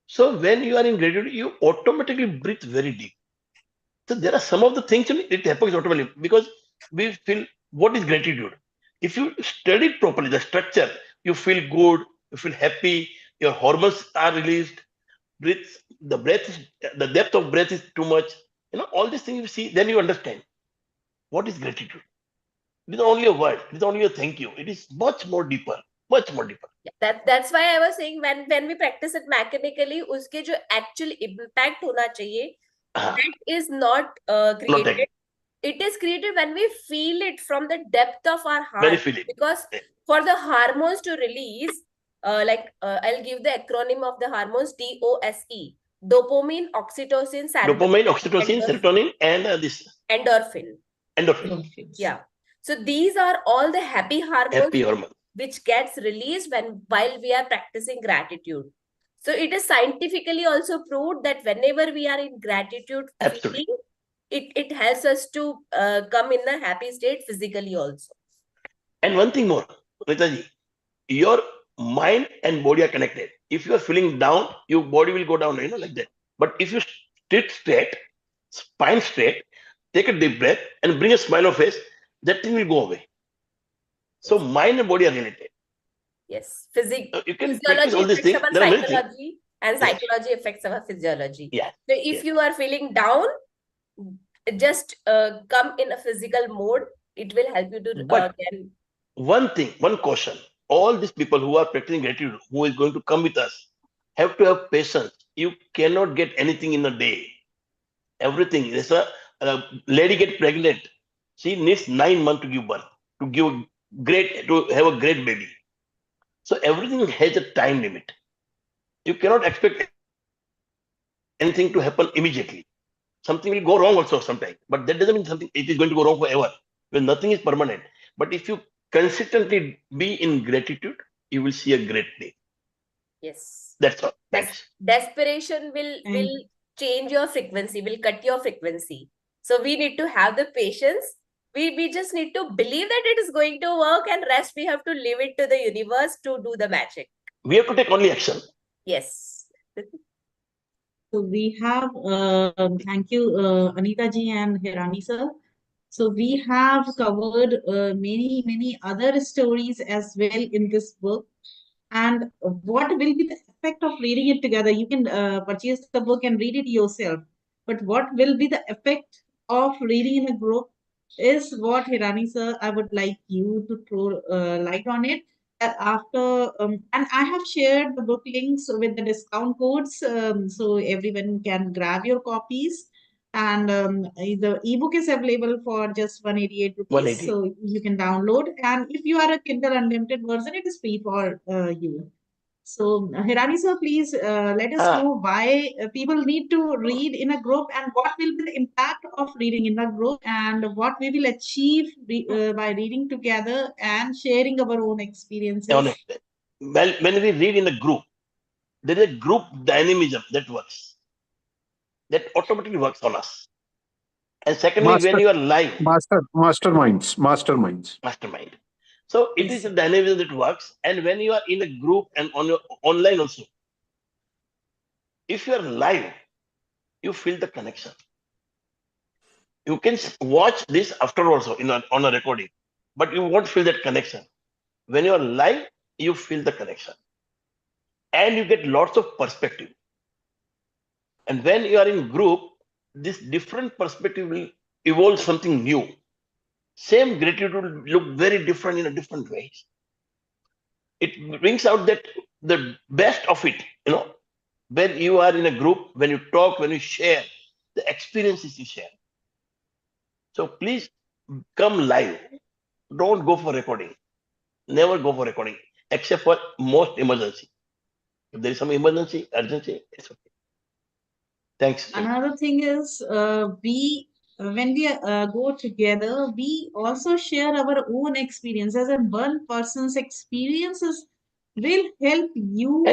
So when you are in gratitude, you automatically breathe very deep. So there are some of the things it happens automatically because we feel what is gratitude. If you study it properly, the structure, you feel good, you feel happy, your hormones are released, the depth of breath is too much. All these things you see, then you understand what is gratitude. It is only a word, it is only a thank you. It is much more deeper. Yeah, that's why I was saying when we practice it mechanically, uske jo actual impact hona chahiye, that is not created. It is created when we feel it from the depth of our heart. Because for the hormones to release, I'll give the acronym of the hormones: DOSE. Dopamine, oxytocin, serotonin, and this endorphin. Yeah. So these are all the happy hormones which gets released while we are practicing gratitude. So it is scientifically also proved that whenever we are in gratitude feeling, it helps us to come in a happy state physically also. And one thing more, Ritaji, your mind and body are connected. If you are feeling down, your body will go down, like that. But if you sit straight, spine straight, take a deep breath and bring a smile on face, that thing will go away. So mind and body are related. Yes, you can practice all these things. There are psychology, and psychology affects our physiology. Yeah. So if you are feeling down, just come in a physical mode. It will help you to one thing, one caution. All these people who are practicing gratitude, who is going to come with us, have to have patience. You cannot get anything in a day. Everything. There's a lady get pregnant. She needs 9 months to give birth, to have a great baby. So everything has a time limit. You cannot expect anything to happen immediately. Something will go wrong also sometime, but that doesn't mean something it is going to go wrong forever. When nothing is permanent. But if you consistently be in gratitude, you will see a great day. Yes. That's all. Thanks. Desperation will Thank change your frequency, will cut your frequency. So we need to have the patience. We just need to believe that it is going to work, and rest we have to leave it to the universe to do the magic. We have to take only action. Yes. So we have, thank you, Anita ji and Hirani sir. So we have covered many other stories as well in this book. And what will be the effect of reading it together? You can purchase the book and read it yourself. But what will be the effect of reading in a group is what Hirani sir, I would like you to throw light on it. After and I have shared the book links with the discount codes, so everyone can grab your copies. And the ebook is available for just 188 rupees, 180. so you can download. And if you are a Kindle Unlimited version, it is free for you. So, Hirani sir, please let us know why people need to read in a group, and what will be the impact of reading in a group, and what we will achieve by reading together and sharing our own experiences. Honest. Well, when we read in a group, there is a group dynamism that works. That automatically works on us. And secondly, when you are live, Masterminds. mastermind. So it is a dynamism that works. And when you are in a group and on your online also, if you are live, you feel the connection. You can watch this after also on a recording, but you won't feel that connection. When you are live, you feel the connection, and you get lots of perspective. And when you are in group, this different perspective will evolve something new. Same gratitude will look very different in a different ways. It brings out that the best of it, when you are in a group, when you talk, when you share, the experiences you share. So please come live. Don't go for recording. Never go for recording, except for most emergency. If there is some emergency, urgency, it's okay. Thanks. Another thing is, we when we go together, we also share our own experiences, and one person's experiences will help you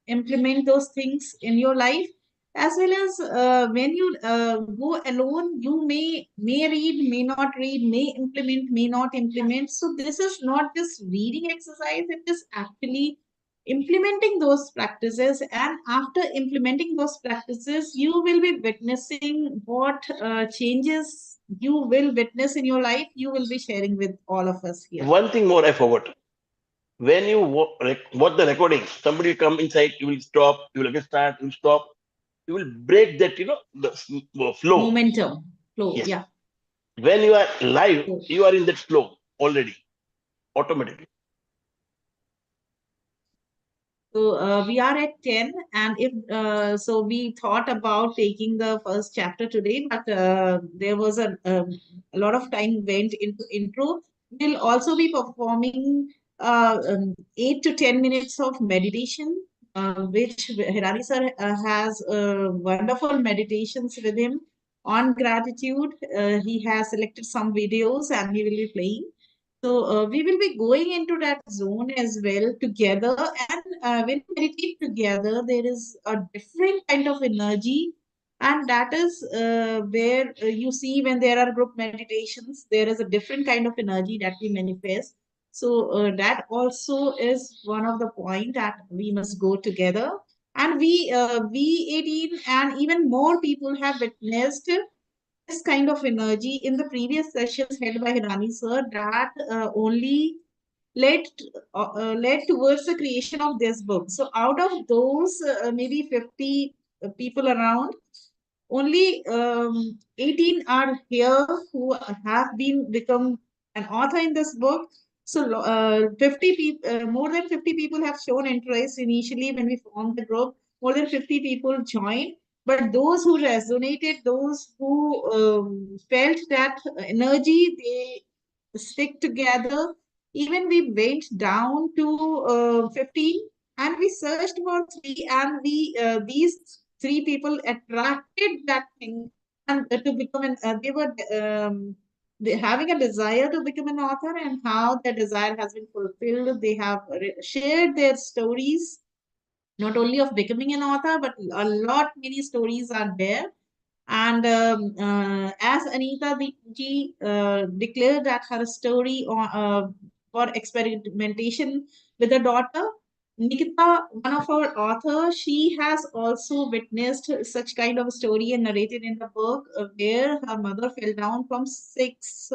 implement those things in your life. As well as when you go alone, you may read, may not read, may implement, may not implement. So this is not just reading exercise; it is actually implementing those practices. And after implementing those practices, you will be witnessing what changes you will witness in your life. You will be sharing with all of us here. One thing more I forgot. When you watch the recording, somebody will come inside, you will stop, you will again start, you will stop. You will break that, the flow. Momentum. Flow, yes. Yeah. When you are live, you are in that flow already, automatically. So we are at 10, and if so, we thought about taking the first chapter today, but there was a lot of time went into intro. We'll also be performing 8 to 10 minutes of meditation, which Hirani sir has wonderful meditations with him on gratitude. He has selected some videos, and he will be playing. So we will be going into that zone as well together. And when we meditate together, there is a different kind of energy. And that is where you see when there are group meditations, there is a different kind of energy that we manifest. So that also is one of the point that we must go together. And we 18 and even more people have witnessed this kind of energy in the previous sessions held by Hirani sir, that only led led towards the creation of this book. So out of those maybe 50 people around, only 18 are here who have been become an author in this book. So 50 people, more than 50 people have shown interest initially when we formed the group. More than 50 people joined, but those who resonated, those who felt that energy, they stick together. Even we went down to 15, and we searched for three, and we these three people attracted that thing, and to become an they were having a desire to become an author, and how their desire has been fulfilled. They have shared their stories, not only of becoming an author, but a lot many stories are there. And as Anita ji declared that her story for experimentation with her daughter, Nikita, one of our authors, she has also witnessed such kind of story and narrated in the book, where her mother fell down from 6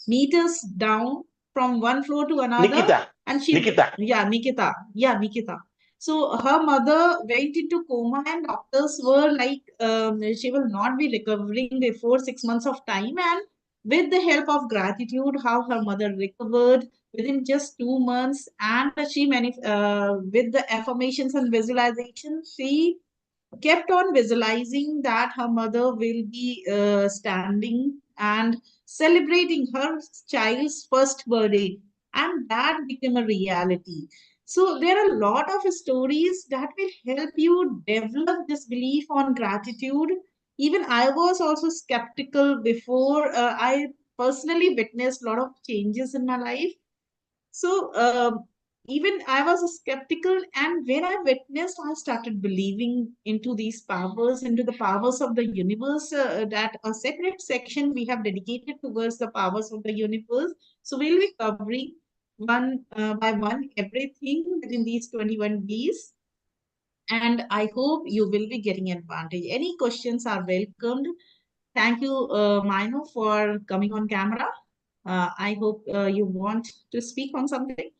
meters down from one floor to another. Nikita. And she, Nikita. Nikita. So her mother went into coma, and doctors were like, she will not be recovering before 6 months of time. And with the help of gratitude, how her mother recovered within just 2 months, and with the affirmations and visualization, she kept on visualizing that her mother will be standing and celebrating her child's first birthday, and that became a reality. So there are a lot of stories that will help you develop this belief on gratitude. Even I was also skeptical before. I personally witnessed a lot of changes in my life. So even I was skeptical, and when I witnessed, I started believing into these powers, into the powers of the universe. That a separate section we have dedicated towards the powers of the universe. So we'll be covering one by one everything within these 21 days, and I hope you will be getting advantage. Any questions are welcomed. Thank you, Mino, for coming on camera. I hope you want to speak on something.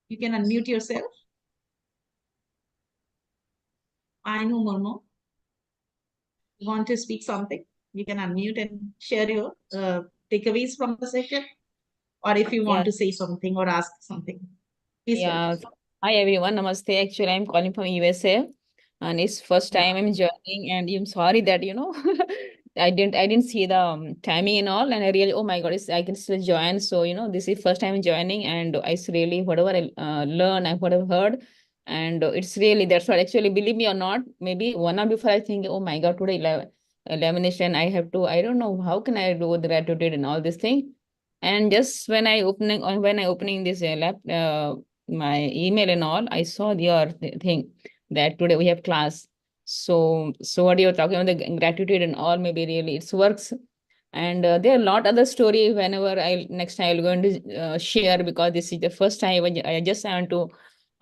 You can unmute yourself. I know, Momo. You want to speak something? You can unmute and share your takeaways from the session. Or if you want Yeah, to say something or ask something, please go. yeah. Hi everyone. Namaste. Actually, I'm calling from USA, and it's first Yeah. time I'm joining. And I'm sorry that I didn't see the timing and all. And I really, oh my God, I can still join. So this is first time joining, and it's really whatever I learn and whatever heard, and it's really that's what actually believe me or not. Maybe 1 hour before I think, oh my God, today elimination. I have to. I don't know how can I do the gratitude and all this thing. And just when I opening this my email and all, I saw your thing that today we have class. So what you're talking about the gratitude and all, maybe really it works. And there are a lot other story whenever I next time I'm going to share, because this is the first time I just want to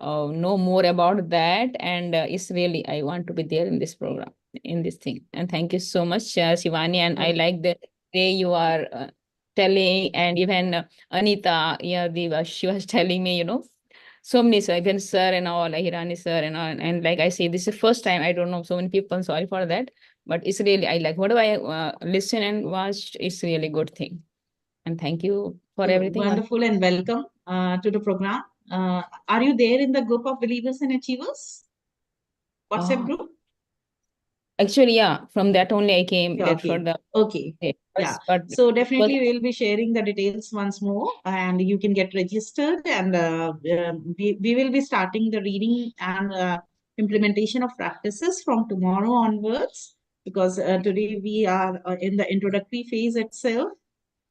know more about that. And it's really I want to be there in this program, in this thing. And thank you so much, Shivani. And I like the way you are telling, and even Anita, yeah, she was telling me, so many sir, even sir and all, like Hirani sir and all, and like I say, this is the first time. I don't know so many people. Sorry for that, but it's really I like whatever I listen and watch. It's really good thing, and thank you for So everything. wonderful, and welcome to the program. Are you there in the group of Believers and Achievers WhatsApp group? Actually, yeah, from that only I came Yeah, that for okay. the Okay. Yeah. but So definitely we'll be sharing the details once more, and you can get registered, and we will be starting the reading and implementation of practices from tomorrow onwards, because today we are in the introductory phase itself.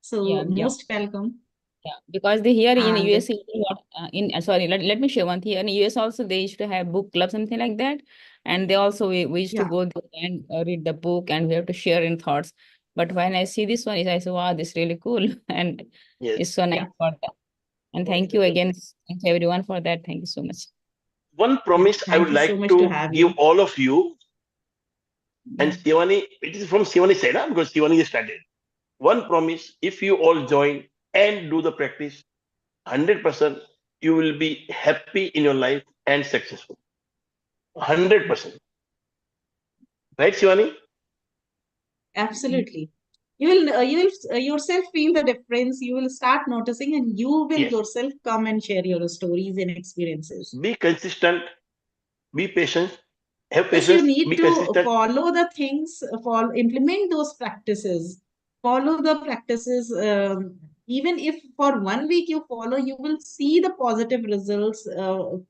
So yeah. most welcome. Yeah, because they here in And US, sorry, let me share one thing. Here in US also they used to have book club, something like that, and they also we used to yeah, go there and read the book, and we have to share in thoughts. But when I see this one, I say, wow, this is really cool, and Yes. it's so nice yeah. for that. And thank you again, thank you everyone for that. Thank you so much. One Yeah, promise I thank would you so like much to to have give you. all of you, and Mm. Shivani, it is from Shivani's side, because Shivani started. One promise: if you all join and do the practice, 100% you will be happy in your life and successful. 100%. Right, Shivani? Absolutely. you will yourself feel the difference. You will start noticing, and you will Yes. yourself come and share your stories and experiences. Be consistent, be patient, have Yes, you patience, need be to consistent. follow the things, follow, implement those practices, follow the practices. Even if for 1 week you follow, you will see the positive results,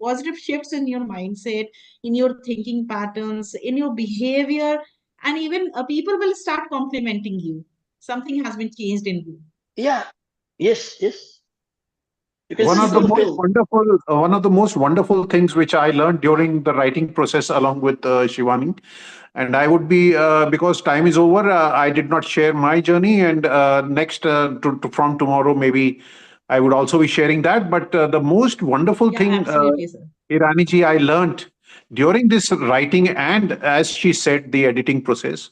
positive shifts in your mindset, in your thinking patterns, in your behavior, and even people will start complimenting you. Something has been changed in you. Yeah. Yes, yes. You can One see of the those most things. wonderful things which I learned during the writing process along with Shivani, and I would be because time is over, I did not share my journey, and next from tomorrow maybe I would also be sharing that. But the most wonderful Yeah, thing, absolutely, sir. Irani ji, I learned during this writing and, as she said, the editing process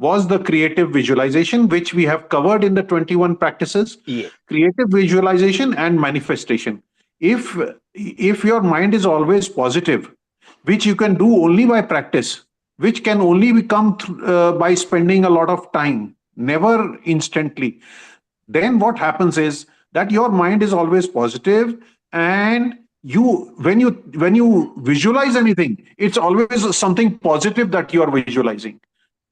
was the creative visualization, which we have covered in the 21 practices. Yes. Creative visualization and manifestation. If your mind is always positive, which you can do only by practice, which can only become by spending a lot of time, never instantly, then what happens is that your mind is always positive, and when you visualize anything, it's always something positive that you are visualizing.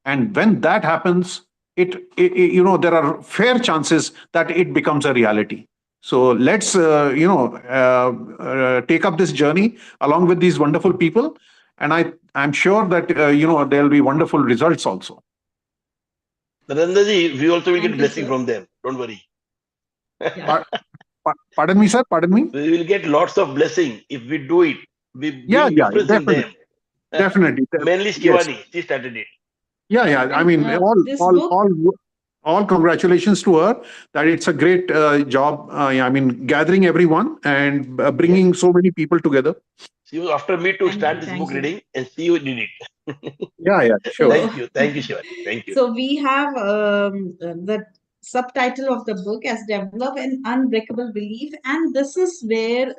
And when that happens, there are fair chances that it becomes a reality. So let's take up this journey along with these wonderful people, and I'm sure that there'll be wonderful results also. Narendraji, we also will Thank get you, blessing sir. from them. Don't worry. Yeah. Pardon me, sir, pardon me. We will get lots of blessing if we do it. We Yeah, bring yeah, difference in them. definitely. Mainly Yes. Shivani, she started it. Yeah, I And mean, this book, all congratulations to her, that it's a great job. I mean, gathering everyone and Yes. bringing so many people together. She was after me to start this book thank you. reading, and she did it. Yeah, sure. So, Thank you, Shivani. Thank you. so we have the subtitle of the book as Develop an Unbreakable Belief. And this is where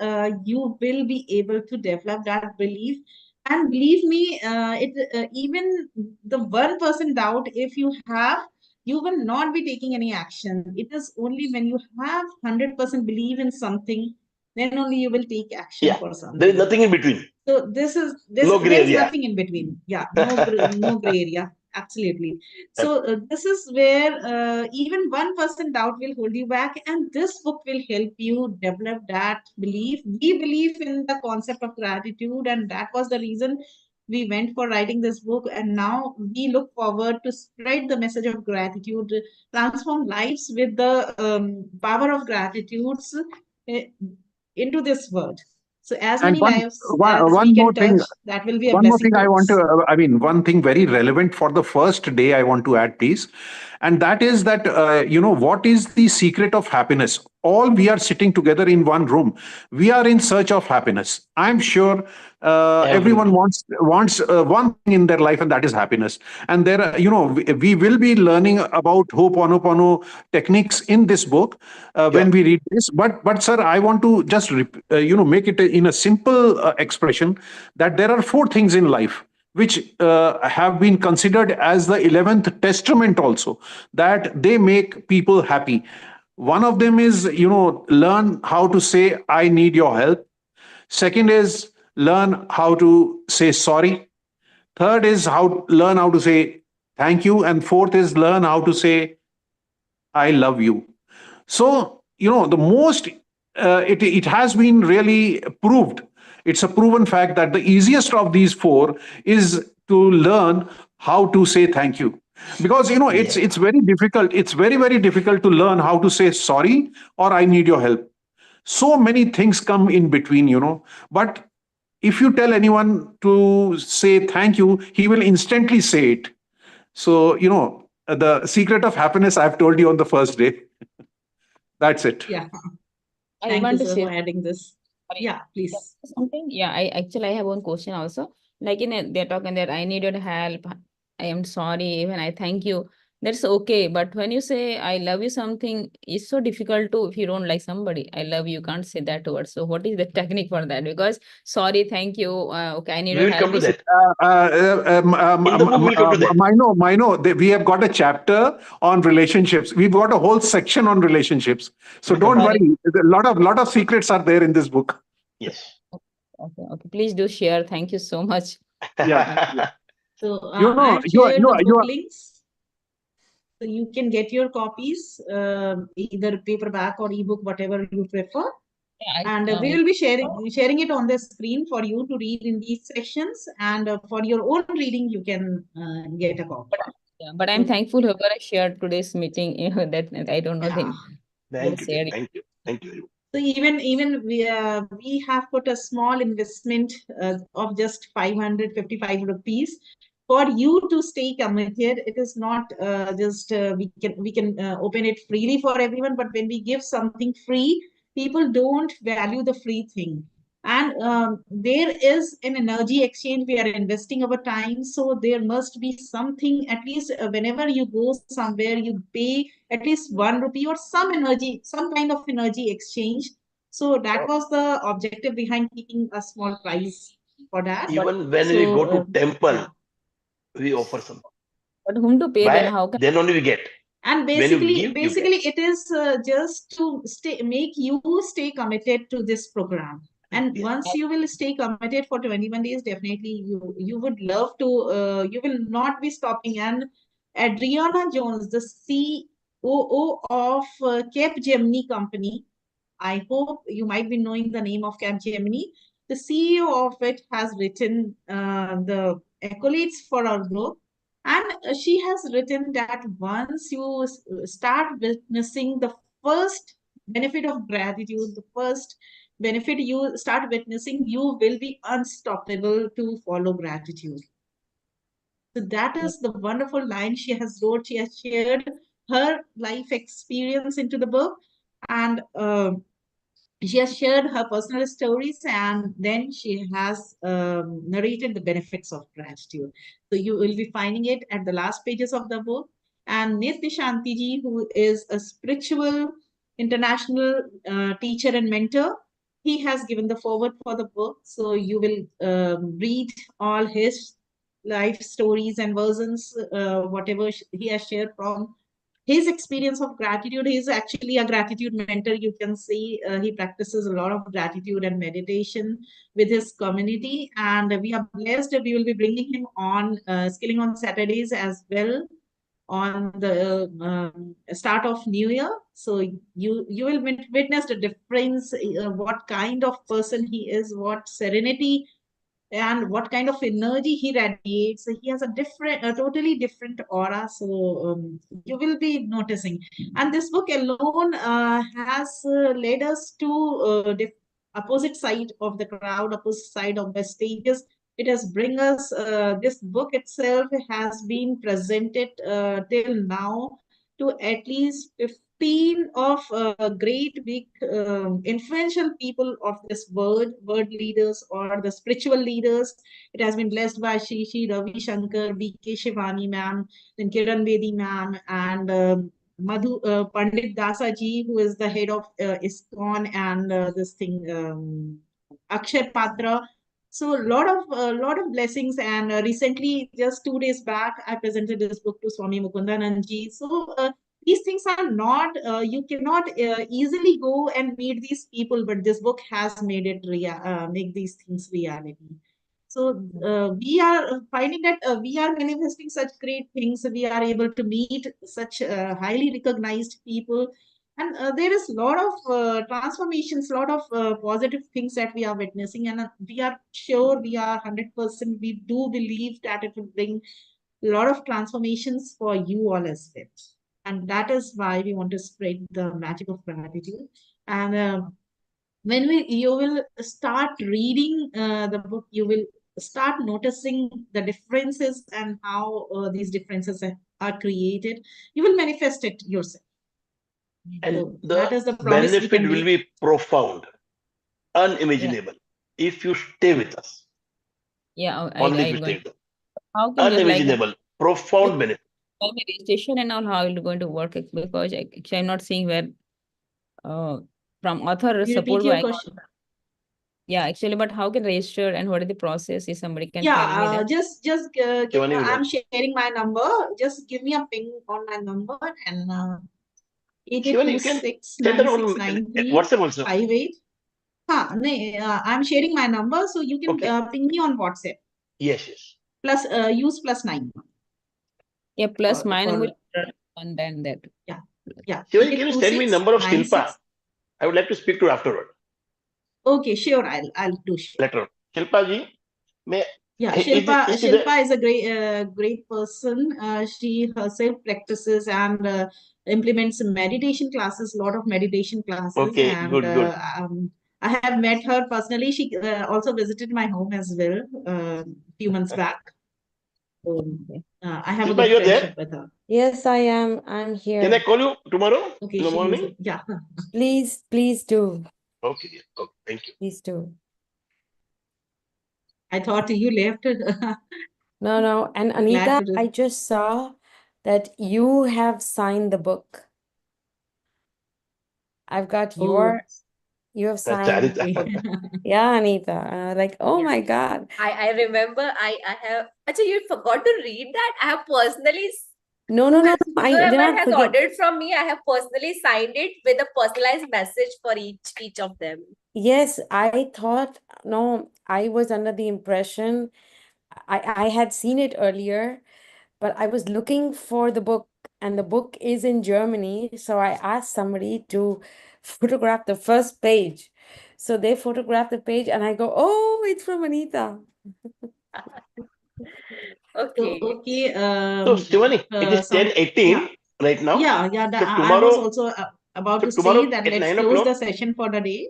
you will be able to develop that belief. And believe me, even the 1% doubt, if you have, you will not be taking any action. It is only when you have 100% belief in something, then only you will take action Yeah, for there is something. nothing in between. So this is this No gray there is area. nothing in between. Yeah, no gray area. Absolutely. So this is where even 1% doubt will hold you back, and this book will help you develop that belief. We believe in the concept of gratitude, and that was the reason we went for writing this book. And now we look forward to spread the message of gratitude, transform lives with the power of gratitudes uh, into this world. So as And many lives as we one more can thing, touch, that will be a blessing I to want to, us. one thing very relevant for the first day I want to add, please. And that is that, what is the secret of happiness? All we are sitting together in one room. We are in search of happiness. I'm sure everyone Everybody. wants one thing in their life, and that is happiness. And there, we will be learning about Ho'oponopono techniques in this book Sure. when we read this. But sir, I want to just make it in a simple expression that there are four things in life which have been considered as the 11th testament also, that they make people happy. One of them is, learn how to say I need your help. Second is learn how to say sorry. Third is learn how to say thank you. And fourth is learn how to say I love you. So, the most, it has been really proved. It's a proven fact that the easiest of these four is to learn how to say thank you. Because, Yeah. it's very difficult. It's very, very difficult to learn how to say sorry or I need your help. So many things come in between, But if you tell anyone to say thank you, he will instantly say it. So, the secret of happiness I've told you on the first day. That's it. Yeah. I Thank you, want to sir, say for adding this. sorry. Yeah, Yeah, please. something. Yeah, I have one question also. Like they're talking that I need your help. I am sorry, even I thank you. that's okay. But when you say I love you something, it's so difficult to, if you don't like somebody, I love you, can't say that word. So what is the technique for that? Because sorry, thank you. Okay, I need We your will come help. to This that. In the book, we'll come to that. Mino, we have got a chapter on relationships. We've got a whole section on relationships. So We'll come don't to that. worry. A lot of secrets are there in this book. Yes. okay, okay. Please do share. Thank you so much. Yeah. So You know, I've shared the you book are. links. So you can get your copies, either paperback or ebook, whatever you prefer. Yeah, And we will be sharing it on the screen for you to read in these sections. And for your own reading, you can get a copy. yeah, but I'm thankful whoever I shared today's meeting. That I don't know Yeah. them. Thank you, dear. Thank you. Thank you. So even we have put a small investment of just 555 rupees for you to stay committed. It is not just we can open it freely for everyone, but when we give something free, people don't value the free thing. And there is an energy exchange. We are investing our time, so there must be something. At least whenever you go somewhere, you pay at least 1 rupee or some energy, some kind of energy exchange. So that was the objective behind keeping a small price for that. Even when So we go to temple, yeah. we offer some. But whom to pay then? Why? How can? Then only we get. And When you give, you get. basically it is just to make you stay committed to this program. And Yes. once you will stay committed for 21 days, definitely you would love to, you will not be stopping. And Adriana Jones, the COO of Capgemini company, I hope you might be knowing the name of Capgemini. The CEO of it has written the accolades for our book. And she has written that once you start witnessing the first benefit of gratitude, the first benefit you start witnessing, you will be unstoppable to follow gratitude. So that is the wonderful line she has wrote. She has shared her life experience into the book. And she has shared her personal stories, and then she has narrated the benefits of gratitude. So you will be finding it at the last pages of the book. And Nitya Shantiji, who is a spiritual international teacher and mentor, he has given the forward for the book. So you will read all his life stories and versions, whatever he has shared from his experience of gratitude. He's actually a gratitude mentor. You can see he practices a lot of gratitude and meditation with his community. And we are blessed. We will be bringing him on Skilling on Saturdays as well on the start of New Year. So you will witness the difference, what kind of person he is, what serenity and what kind of energy he radiates. He has a totally different aura. So you will be noticing. And this book alone has led us to opposite side of the crowd, opposite side of the stages. It has bring us, this book itself has been presented till now to at least 15 of great big influential people of this world leaders or the spiritual leaders. It has been blessed by Shishi, Ravi Shankar, B.K. Shivani ma'am, then Kiran Bedi ma'am, and Madhu Pandit Dasa ji, who is the head of ISKCON, and this thing, Akshay Patra. So lot of blessings. And recently, just 2 days back, I presented this book to Swami Mukundanandji. So these things are not, you cannot easily go and meet these people, but this book has made it make these things reality. So we are finding that we are manifesting such great things. We are able to meet such highly recognized people. And there is a lot of transformations, a lot of positive things that we are witnessing. And we are sure, we are 100%, we do believe that it will bring a lot of transformations for you all as well. And that is why we want to spread the magic of gratitude. And when you will start reading the book, you will start noticing the differences and how these differences are created. You will manifest it yourself. And So the that is the promise we benefit can will make. be profound, unimaginable, if you stay with us. Yeah, Only if I you stay going. with us. How can just like Unimaginable, profound benefit. my registration and all, how it going to work? Because actually I'm not seeing where from author Repeat support your I got. question. Yeah, actually, but how can register and what is the process? If somebody can tell me Yeah, that. just Shivani will I'm answer. sharing my number. Just give me a ping on my number and Shivani, you can send her on 8826969358. WhatsApp also. I'm sharing my number, so you can Okay. ping me on WhatsApp. Yes, yes. Plus use +9. Yeah, plus For- mine for- will on then that. Yeah. Shivani, can you send me number of Shilpa? 96. I would like to speak to her afterward. Okay, sure. I'll do sure. Later on. Shilpa ji, may Yeah, is Shilpa is a great person. She herself practices and implements meditation classes, a lot of meditation classes. Okay, And good. I have met her personally. She also visited my home as well a few months back. I have a Shilpa, good you're there? friendship with her. Yes, I am. I'm here. Can I call you tomorrow Okay, in the morning? yeah. Please do. Okay, thank you. Please do. I thought you left. No. And Glad Anita, to do. I just saw that you have signed the book. I've got Oh, you have That's signed. Anita. okay. Yeah, Anita. Like, oh Yeah. my God. I remember I have actually you forgot to read that. I have personally No. I did whoever not has forget. ordered from me, I have personally signed it with a personalized message for each of them. Yes, I thought, no, I was under the impression I had seen it earlier, but I was looking for the book, and the book is in Germany. So I asked somebody to photograph the first page. So they photographed the page, and I go, oh, it's from Anita. Okay. So, okay. So, Shivani, it is 10:18 right now. Yeah. So I tomorrow, was also about to tomorrow say that at let's 9 close the o'clock. session for the day.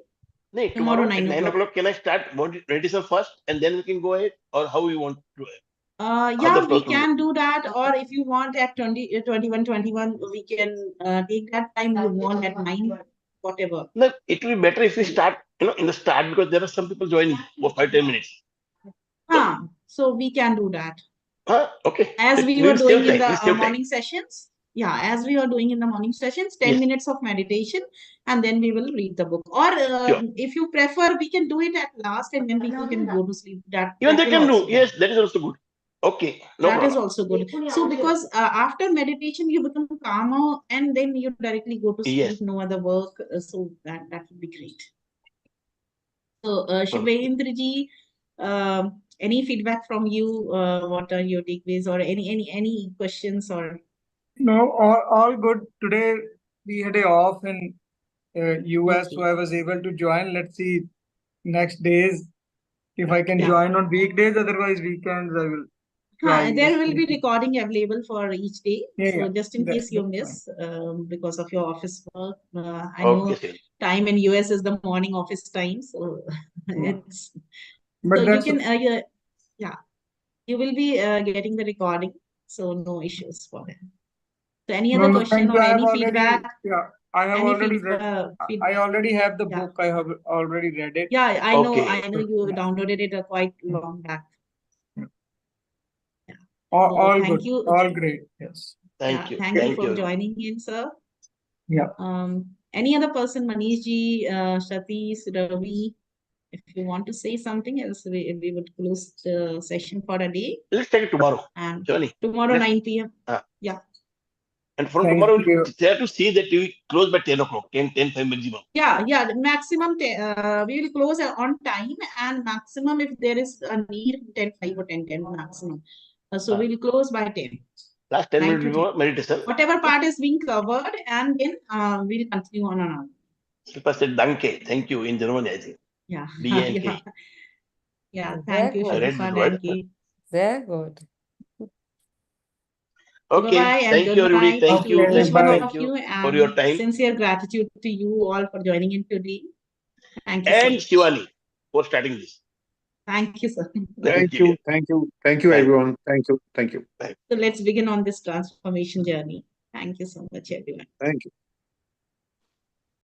No, tomorrow at 9 o'clock, can I start meditation first and then we can go ahead, or how we want to do it? Yeah, we can do that. Or if you want at 21, we can take that time you want at 9, whatever. No, it will be better if we start, in the start, because there are some people joining for 5-10 minutes. So we can do that. Okay. As we We were will doing save in time. the We'll save time. morning sessions. Yeah, as we are doing in the morning sessions, 10 Yes. minutes of meditation, and then we will read the book. Or Sure. if you prefer, we can do it at last, and then people can go to sleep. Even they will can do. also work. Yes, that is also good. Okay, no That is problem. also good. So because after meditation, you become calmer, and then you directly go to sleep, Yes. no other work. So that would be great. So Shivendraji, any feedback from you? What are your takeaways, or any questions or? No, all good. Today we had a off in US, Okay. so I was able to join. Let's see next days if I can Yeah. join on weekdays. Otherwise, weekends I will try. There will be recording available for each day. Yeah, Just in case you miss because of your office work. I know Okay, time in US is the morning office time, so it's. But So you that's can you will be getting the recording, so no issues for it. So any other question thank you. or I have any already, feedback? I have Any already read. I already have the book. I have already read it. Yeah, I know. Okay. I know you downloaded it quite long back. All thank good. you. All great. Yes. Thank you. Thank you for joining in, sir. Yeah. Any other person, Manish ji, Satish, Ravi, if you want to say something else, we would close the session for a day. Let's take it tomorrow. And Shivani, tomorrow 9 p.m. Yeah. And from Thank tomorrow, you. try to see that we close by 10 o'clock, 10:05 maximum. Yeah. The maximum, we will close on time, and maximum if there is a need, 10:05 or 10:10 maximum. So we will close by 10. Last 10 9 minutes to 10. before meditation. Whatever part is being covered, and then we'll continue on another. Shilpa said, Danke. Thank you in German, I think. Yeah. D-A-N-K. Yeah. Thank you, I read Shilpa. this word. Thank you. Very good. Okay. Bye-bye and Thank you, everybody. goodbye Thank to you. each one Bye. of you, For your and time. sincere gratitude to you all for joining in today. Thank you so And much. Shivani for starting this. Thank you, sir. Thank you, everyone. Thank you. So let's begin on this transformation journey. Thank you so much, everyone. Thank you.